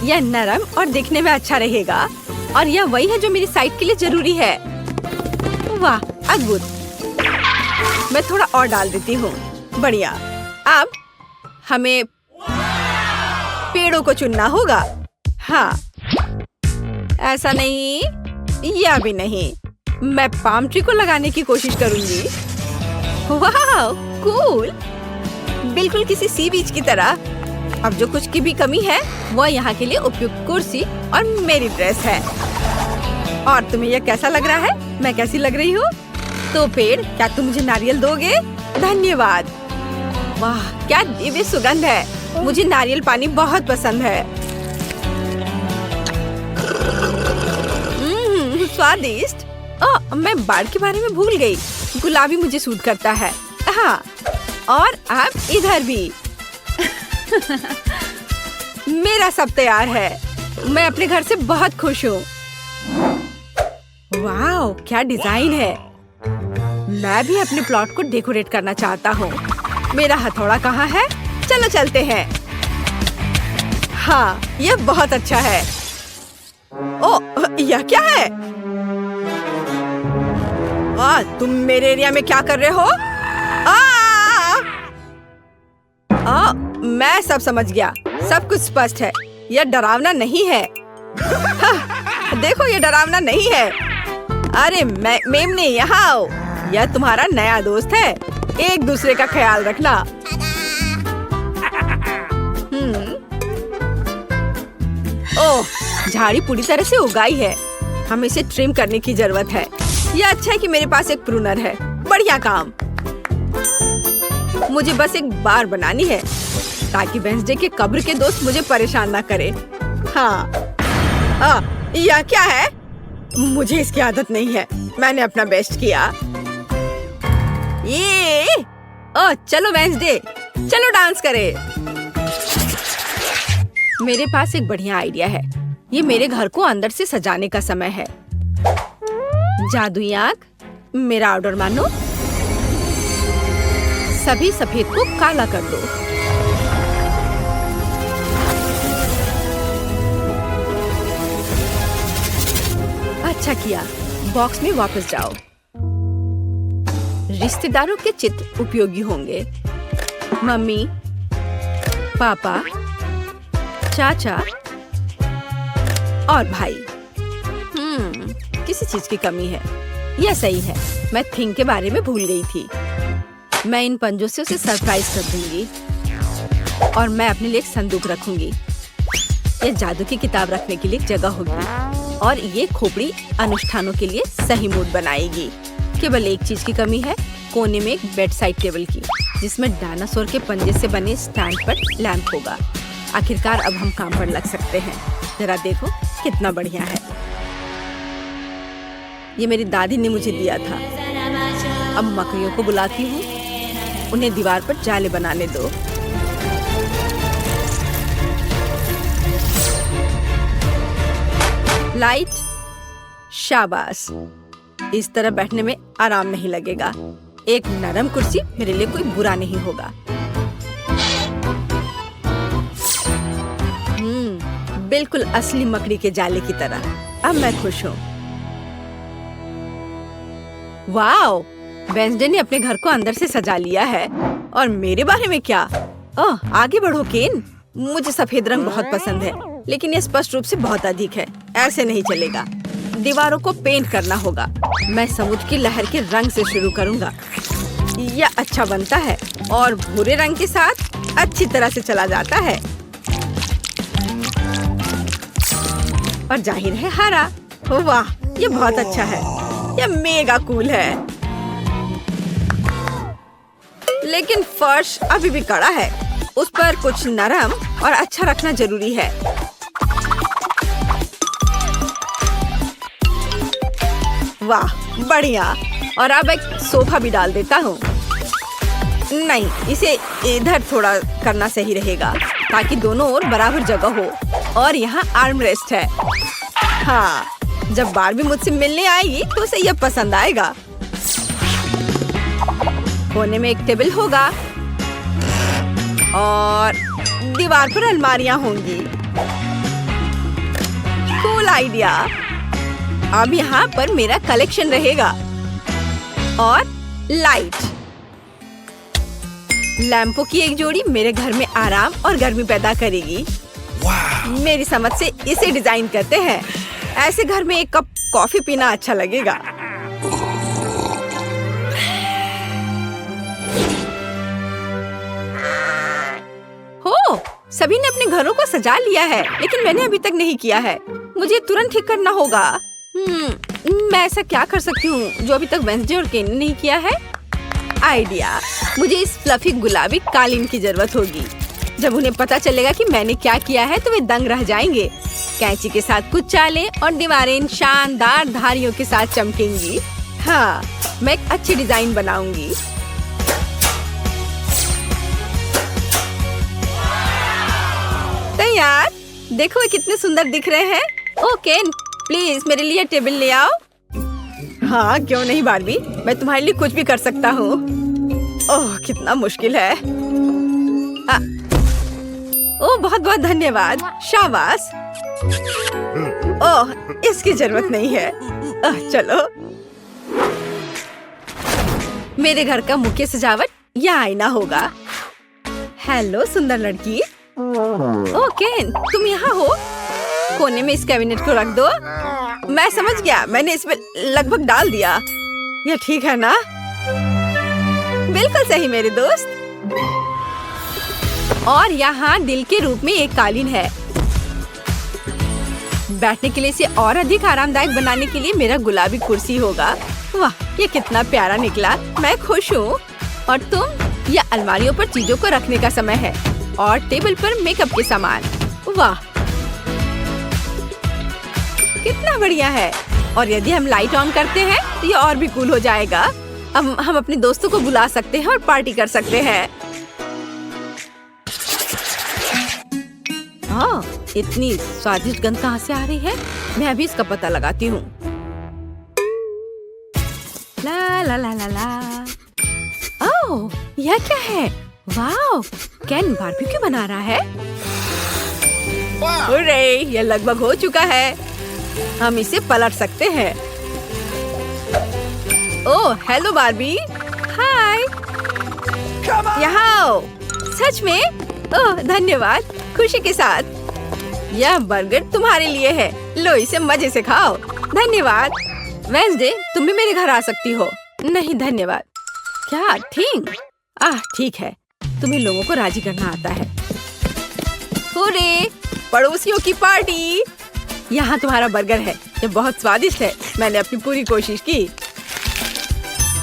यह नरम और दिखने में अच्छा रहेगा और यह वही है जो मेरी साइट के लिए जरूरी है। वाह, अद्भुत। मैं थोड़ा और डाल देती हूँ। बढ़िया। अब हमें पेड़ों को चुनना होगा। हाँ, ऐसा नहीं, यह भी नहीं। मैं पाम ट्री को लगाने की कोशिश करूंगी। वाह, कूल। बिल्कुल किसी सी बीच की तरह। अब जो कुछ की भी कमी है वह यहाँ के लिए उपयुक्त कुर्सी और मेरी ड्रेस है। और तुम्हें यह कैसा लग रहा है? मैं कैसी लग रही हूँ? तो पेड़, क्या तुम मुझे नारियल दोगे? धन्यवाद। वाह, क्या दिव्य सुगंध है। मुझे नारियल पानी बहुत पसंद है। स्वादिष्ट। मैं बाढ़ के बारे में भूल गई। गुलाबी मुझे सूट करता है। हाँ, और अब इधर भी। मेरा सब तैयार है। मैं अपने घर से बहुत खुश हूँ। वाह, क्या डिजाइन है। मैं भी अपने प्लॉट को डेकोरेट करना चाहता हूँ। मेरा हथौड़ा कहाँ है? चलो चलते हैं। हाँ, यह बहुत अच्छा है। ओह, यह क्या है? तुम मेरे एरिया में क्या कर रहे हो? मैं सब समझ गया। सब कुछ स्पष्ट है। यह डरावना नहीं है। देखो, यह डरावना नहीं है। अरे मेमने, यहाँ आओ। यह तुम्हारा नया दोस्त है। एक दूसरे का ख्याल रखना। ओह, झाड़ी पूरी तरह से उगाई है। हमें इसे ट्रिम करने की जरूरत है। यह अच्छा है कि मेरे पास एक प्रूनर है। बढ़िया काम। मुझे बस एक बार बनानी है ताकि वेंसडे के कब्र के दोस्त मुझे परेशान ना करे। हाँ, यह क्या है? मुझे इसकी आदत नहीं है। मैंने अपना बेस्ट किया। चलो वेंसडे, चलो डांस करें। मेरे पास एक बढ़िया आइडिया है। ये मेरे घर को अंदर से सजाने का समय है। जादुई आंख, मेरा ऑर्डर मानो। सभी सफेद को काला कर दो। अच्छा किया। बॉक्स में वापस जाओ। रिश्तेदारों के चित्र उपयोगी होंगे। मम्मी, पापा, चाचा और भाई। किसी चीज की कमी है। यह सही है। मैं थिंग के बारे में भूल गई थी। मैं इन पंजों से उसे सरप्राइज कर दूंगी और मैं अपने लिए एक संदूक रखूंगी। ये जादू की किताब रखने के लिए एक जगह होगी और ये खोपड़ी अनुष्ठानों के लिए सही मूड बनाएगी। केवल एक चीज की कमी है, कोने में एक बेड साइड टेबल की, जिसमें डायनासोर के पंजे से बने स्टैंड पर लैंप होगा। आखिरकार अब हम काम पर लग सकते हैं। जरा देखो कितना बढ़िया है। ये मेरी दादी ने मुझे दिया था। अब मकड़ियों को बुलाती हूँ, उन्हें दीवार पर जाले बनाने दो। लाइट, शाबाश। इस तरह बैठने में आराम नहीं लगेगा। एक नरम कुर्सी मेरे लिए कोई बुरा नहीं होगा। बिल्कुल असली मकड़ी के जाले की तरह। अब मैं खुश हूँ। वाओ, वेंसडे ने अपने घर को अंदर से सजा लिया है। और मेरे बारे में क्या? ओह, आगे बढ़ो केन। मुझे सफेद रंग बहुत पसंद है, लेकिन ये स्पष्ट रूप से बहुत अधिक है। ऐसे नहीं चलेगा। दीवारों को पेंट करना होगा। मैं समुद्र की लहर के रंग से शुरू करूंगा। यह अच्छा बनता है और भूरे रंग के साथ अच्छी तरह से चला जाता है। और जाहिर है हरा। वाह, ये बहुत अच्छा है। यह मेगा कूल है। लेकिन फर्श अभी भी कड़ा है। उस पर कुछ नरम और अच्छा रखना जरूरी है। वाह, बढ़िया। और अब एक सोफा भी डाल देता हूँ। नहीं, इसे इधर थोड़ा करना सही रहेगा ताकि दोनों ओर बराबर जगह हो। और यहाँ आर्म रेस्ट है। हाँ, जब बारबी मुझसे मिलने आएगी तो उसे यह पसंद आएगा। कोने में एक टेबल होगा और दीवार पर अलमारियां होंगी। Cool idea. अब यहाँ पर मेरा कलेक्शन रहेगा। और लाइट, लैंपों की एक जोड़ी मेरे घर में आराम और गर्मी पैदा करेगी। मेरी समझ से इसे डिजाइन करते हैं। ऐसे घर में एक कप कॉफी पीना अच्छा लगेगा। हो, सभी ने अपने घरों को सजा लिया है, लेकिन मैंने अभी तक नहीं किया है। मुझे तुरंत ठीक करना होगा। मैं ऐसा क्या कर सकती हूँ जो अभी तक वेंसडे और केन ने नहीं किया है? आइडिया, मुझे इस फ्लफी गुलाबी कालीन की जरूरत होगी। जब उन्हें पता चलेगा कि मैंने क्या किया है तो वे दंग रह जाएंगे। कैंची के साथ कुछ चालें और दीवारें इन शानदार धारियों के साथ चमकेंगी। हाँ, मैं एक अच्छी डिजाइन बनाऊंगी। तैयार। देखो वे कितने सुंदर दिख रहे हैं। ओ केन, प्लीज मेरे लिए टेबल ले आओ। हाँ, क्यों नहीं बारबी, मैं तुम्हारे लिए कुछ भी कर सकता हूँ। ओह, कितना मुश्किल है। ओह, बहुत बहुत धन्यवाद। शाबाश। ओह, इसकी जरूरत नहीं है। चलो। मेरे घर का मुख्य सजावट यह आईना होगा। हेलो सुंदर लड़की। ओह केन, तुम यहाँ हो? कोने में इस कैबिनेट को रख दो। मैं समझ गया, मैंने इसमें लगभग डाल दिया। यह ठीक है ना? बिल्कुल सही मेरे दोस्त। और यहाँ दिल के रूप में एक कालीन है। बैठने के लिए इसे और अधिक आरामदायक बनाने के लिए मेरा गुलाबी कुर्सी होगा। वाह, ये कितना प्यारा निकला। मैं खुश हूँ। और तुम? यह अलमारियों पर चीजों को रखने का समय है और टेबल पर मेकअप के सामान। वाह, कितना बढ़िया है। और यदि हम लाइट ऑन करते हैं तो ये और भी कूल हो जाएगा। अब हम अपने दोस्तों को बुला सकते हैं और पार्टी कर सकते हैं। हाँ, इतनी स्वादिष्ट गंध कहाँ से आ रही है? मैं अभी इसका पता लगाती हूँ। ला ला ला ला ला। ओह, यह क्या है? वाओ, केन बारबेक्यू बना रहा है। अरे, यह लगभग हो चुका है। हम इसे पलट सकते हैं। ओह, हेलो बारबी। हाय। यहाँ आओ। सच में? ओह, धन्यवाद। खुशी के साथ। यह बर्गर तुम्हारे लिए है। लो, इसे मजे से खाओ। धन्यवाद। वेंसडे, तुम भी मेरे घर आ सकती हो। नहीं धन्यवाद। क्या ठीक? ठीक है। तुम्हें लोगों को राजी करना आता है। हुर्रे, पड़ोसियों की पार्टी। यहाँ तुम्हारा बर्गर है। ये बहुत स्वादिष्ट है। मैंने अपनी पूरी कोशिश की।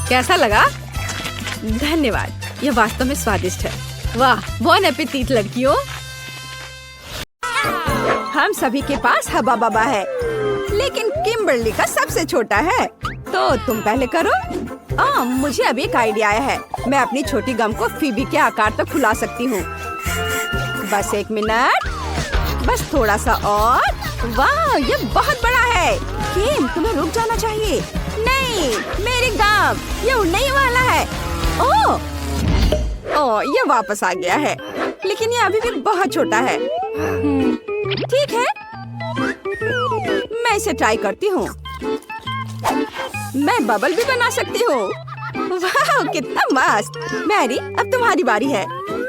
कैसा लगा? धन्यवाद। यह वास्तव में स्वादिष्ट है। वाह, बॉन एपेटीट लड़कियों। हम सभी के पास हबा बबा है, लेकिन किम्बर्ली का सबसे छोटा है। तो तुम पहले करो। मुझे अभी एक आइडिया आया है। मैं अपनी छोटी गम को फीबी के आकार तक फुला सकती हूँ। बस एक मिनट। बस थोड़ा सा और। वाह, ये बहुत बड़ा है। केन, तुम्हें रुक जाना चाहिए। नहीं, नहीं, मेरी गम ये उड़ने ही वाला है। ओह, ये वापस आ गया है, लेकिन ये अभी भी बहुत छोटा है। ठीक है, मैं इसे ट्राई करती हूँ। मैं बबल भी बना सकती हूँ। वाह, कितना मस्त। मैरी, अब तुम्हारी बारी है।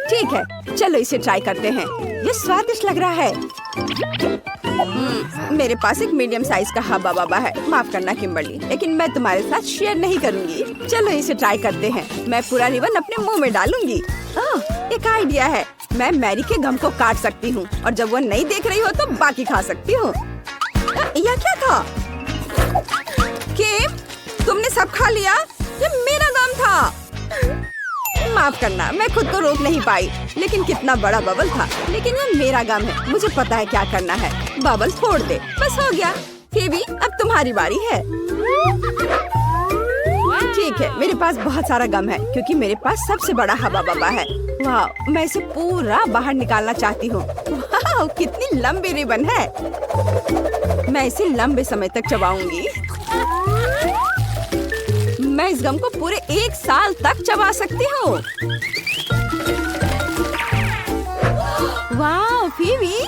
ठीक है, चलो इसे ट्राई करते हैं। ये स्वादिष्ट लग रहा है। मेरे पास एक मीडियम साइज का हब्बा बब्बा है। माफ करना किम्बर्ली, लेकिन मैं तुम्हारे साथ शेयर नहीं करूंगी। चलो इसे ट्राई करते हैं। मैं पूरा रिबन अपने मुंह में डालूंगी। एक आइडिया है, मैं मैरी के गम को काट सकती हूँ और जब वो नहीं देख रही हो तो बाकी खा सकती हूँ। यह क्या था? किम, तुमने सब खा लिया? ये मेरा गम था। माफ करना, मैं खुद को रोक नहीं पाई। लेकिन कितना बड़ा बबल था। लेकिन ये मेरा गम है, मुझे पता है क्या करना है। बबल फोड़ दे, बस हो गया। फेबी, अब तुम्हारी बारी है। ठीक है, मेरे पास बहुत सारा गम है क्योंकि मेरे पास सबसे बड़ा हवा बब्बा है। वाह, मैं इसे पूरा बाहर निकालना चाहती हूँ। वाह, कितनी लंबी रिबन है। मैं इसे लंबे समय तक चबाऊंगी। मैं इस गम को पूरे 1 साल तक चबा सकती हूँ। वाह फीवी,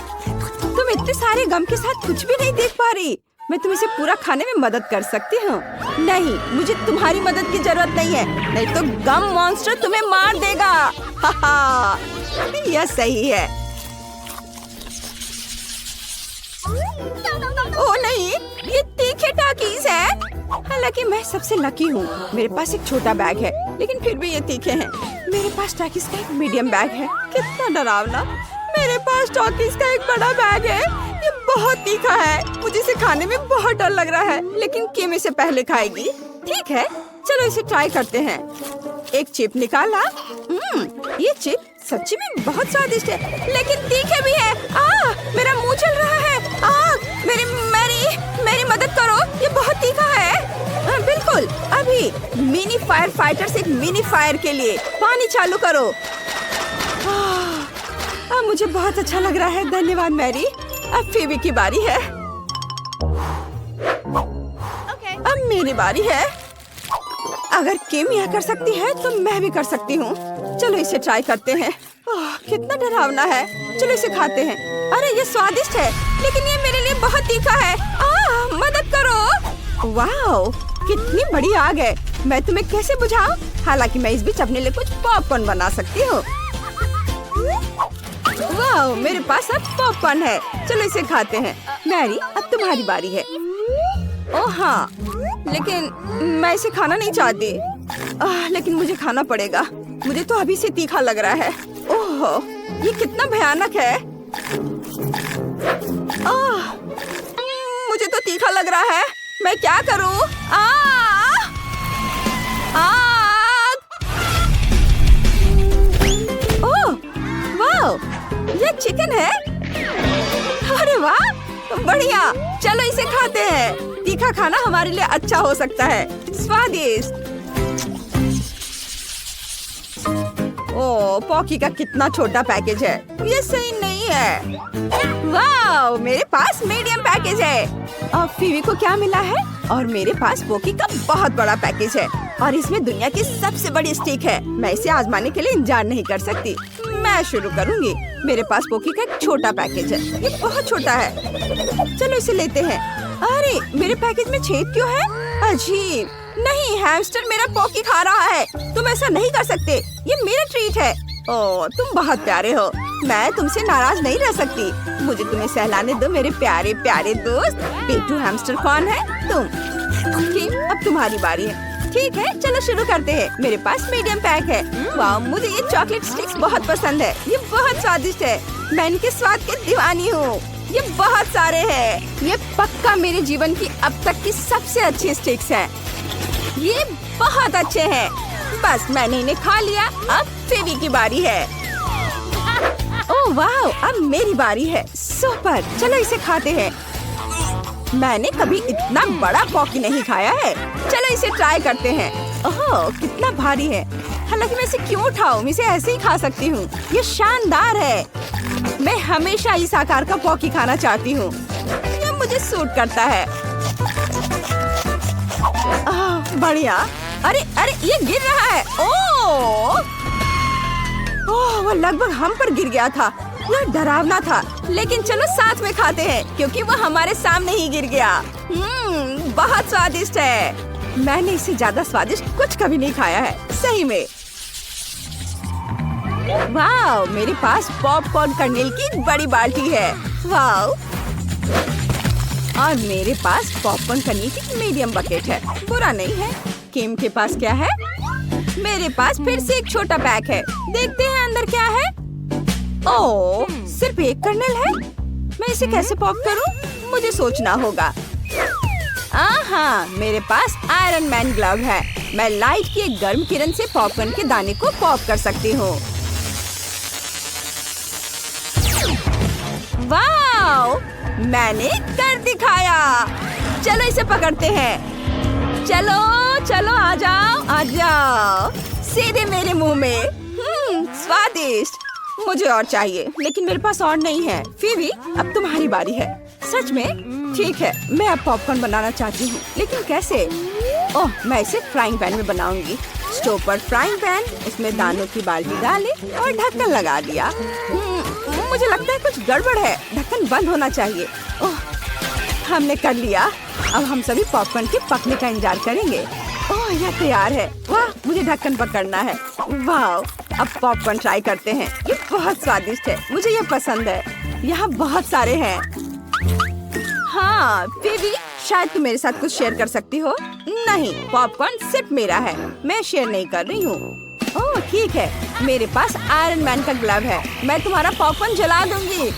तुम इतने सारे गम के साथ कुछ भी नहीं देख पा रही। मैं तुम इसे पूरा खाने में मदद कर सकती हूँ। नहीं, मुझे तुम्हारी मदद की जरूरत नहीं है, नहीं तो गम मॉन्स्टर तुम्हें मार देगा। हाहा, यह सही है। ओ नहीं, ये तीखे टाकीज है। हालांकि मैं सबसे लकी हूँ, मेरे पास एक छोटा बैग है, लेकिन फिर भी ये तीखे हैं। मेरे पास टाकीज का एक मीडियम बैग है। कितना डरावना। मेरे पास टाकीज का एक बड़ा बैग है, ये बहुत तीखा है। मुझे इसे खाने में बहुत डर लग रहा है, लेकिन किम इसे पहले खाएगी। ठीक है, चलो इसे ट्राई करते हैं। एक चिप निकाला। ये चिप सच्ची में बहुत स्वादिष्ट है, लेकिन तीखे भी है। मेरा मुंह चल रहा है। मेरी मदद करो, ये बहुत तीखा है। बिल्कुल, अभी मिनी फायर फाइटर्स एक मिनी फायर के लिए पानी चालू करो। अब मुझे बहुत अच्छा लग रहा है। धन्यवाद मैरी। अब फेबी की बारी है। अब मेरी बारी है। अगर किम यह कर सकती है तो मैं भी कर सकती हूँ। चलो इसे ट्राई करते हैं। कितना डरावना है। चलो इसे खाते हैं। अरे ये स्वादिष्ट है, लेकिन ये मेरे लिए बहुत तीखा है। मदद करो। वाह, कितनी बड़ी आग है। मैं तुम्हें कैसे बुझाऊं? हालांकि मैं इस बीच अपने लिए कुछ पॉपकॉर्न बना सकती हूँ। वाह, मेरे पास अब पॉपकॉर्न है। चलो इसे खाते हैं। मैरी, अब तुम्हारी बारी है। ओह हाँ, लेकिन मैं इसे खाना नहीं चाहती। लेकिन मुझे खाना पड़ेगा। मुझे तो अभी से तीखा लग रहा है। ओह, ये कितना भयानक है। मुझे तो तीखा लग रहा है। मैं क्या करूं? ओह, वाह, ये चिकन है। अरे वाह, बढ़िया। चलो इसे खाते हैं। तीखा खाना हमारे लिए अच्छा हो सकता है। स्वादिष्ट। ओह, पॉकी का कितना छोटा पैकेज है। ये सही नहीं है। वाह, मेरे पास मीडियम पैकेज है। और फीवी को क्या मिला है? और मेरे पास पोकी का बहुत बड़ा पैकेज है और इसमें दुनिया की सबसे बड़ी स्टिक है। मैं इसे आजमाने के लिए इंतजार नहीं कर सकती। मैं शुरू करूंगी। मेरे पास पोकी का एक छोटा पैकेज है। ये बहुत छोटा है। चलो इसे लेते हैं। अरे, मेरे पैकेज में छेद क्यों है? अजीब। नहीं, हैमस्टर मेरा पोकी खा रहा है। तुम ऐसा नहीं कर सकते। ये मेरा ट्रीट है। ओह, तुम बहुत प्यारे हो। मैं तुमसे नाराज नहीं रह सकती। मुझे तुम्हें सहलाने दो मेरे प्यारे प्यारे दोस्त। पेटू हैमस्टर कौन है? तुम। ठीक, अब तुम्हारी बारी है। ठीक है, चलो शुरू करते हैं। मेरे पास मीडियम पैक है। वाह, मुझे ये चॉकलेट स्टिक्स बहुत पसंद है। ये बहुत स्वादिष्ट है। मैं इनके स्वाद की दीवानी हूँ। ये बहुत सारे हैं। ये पक्का मेरे जीवन की अब तक की सबसे अच्छी स्टिक्स हैं। ये बहुत अच्छे हैं। बस मैंने इन्हें खा लिया। अब फेबी की बारी है। ओह वाह, अब मेरी बारी है। सुपर, चलो इसे खाते हैं। मैंने कभी इतना बड़ा पॉकी नहीं खाया है। चलो इसे ट्राई करते हैं। ओह, कितना भारी है। हालांकि मैं इसे क्यों उठाऊं? मैं इसे ऐसे ही खा सकती हूँ। ये शानदार है। मैं हमेशा इस आकार का पॉकी खाना चाहती हूँ। ये मुझे सूट करता है। बढ़िया। अरे अरे ये गिर रहा है। ओह वो लगभग हम पर गिर गया था। यह डरावना था, लेकिन चलो साथ में खाते हैं क्योंकि वो हमारे सामने ही गिर गया। बहुत स्वादिष्ट है। मैंने इससे ज्यादा स्वादिष्ट कुछ कभी नहीं खाया है, सही में। वाह, मेरे पास पॉपकॉर्न कर्नेल की बड़ी बाल्टी है। वाह, और मेरे पास पॉपकॉर्न कर्नेल की मीडियम बकेट है। बुरा नहीं है। किम के पास क्या है? मेरे पास फिर से एक छोटा पैक है। देखते हैं अंदर क्या है। ओह, सिर्फ एक कर्नेल है। मैं इसे कैसे पॉप करूं? मुझे सोचना होगा। हाँ, मेरे पास आयरन मैन ग्लव है। मैं लाइट की एक गर्म किरण से पॉपकॉर्न के दाने को पॉप कर सकती हूँ। वाओ, मैंने कर दिखाया। चलो इसे पकड़ते हैं। चलो चलो, आ जाओ आ जाओ, सीधे मेरे मुंह में। स्वादिष्ट। मुझे और चाहिए, लेकिन मेरे पास और नहीं है। फिर अब तुम्हारी बारी है। सच में? ठीक है, मैं अब पॉपकॉर्न बनाना चाहती हूँ, लेकिन कैसे? ओह, मैं इसे फ्राइंग पैन में बनाऊंगी। स्टोव पर फ्राइंग पैन, इसमें दानों की बाल्टी डाले और ढक्कन लगा दिया। मुझे लगता है कुछ गड़बड़ है। ढक्कन बंद होना चाहिए। ओह, हमने कर लिया। अब हम सभी पॉपकॉर्न के पकने का इंतजार करेंगे। ओह, यह तैयार है। वाह, मुझे ढक्कन पकड़ना है। वाह, अब पॉपकॉर्न ट्राई करते हैं। ये बहुत स्वादिष्ट है, मुझे ये पसंद है। यहाँ बहुत सारे हैं। हाँ, बेबी, शायद तुम मेरे साथ कुछ शेयर कर सकती हो। नहीं, पॉपकॉर्न सिर्फ मेरा है, मैं शेयर नहीं कर रही हूँ। ओह ठीक है, मेरे पास आयरन मैन का ग्लव है। मैं तुम्हारा पॉपकॉर्न जला दूंगी।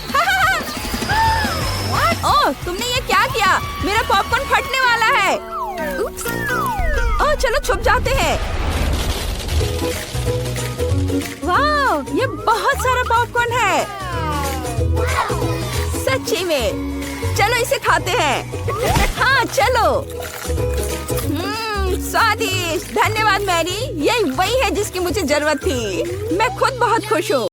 ओह, तुमने ये क्या किया? मेरा पॉपकॉर्न फटने वाला है। ओह, चलो छुप जाते हैं। वाह, ये बहुत सारा पॉपकॉर्न है। सच्ची में। चलो इसे खाते हैं। हाँ चलो। स्वादिष्ट। धन्यवाद मैरी, यही वही है जिसकी मुझे जरूरत थी। मैं खुद बहुत खुश हूँ।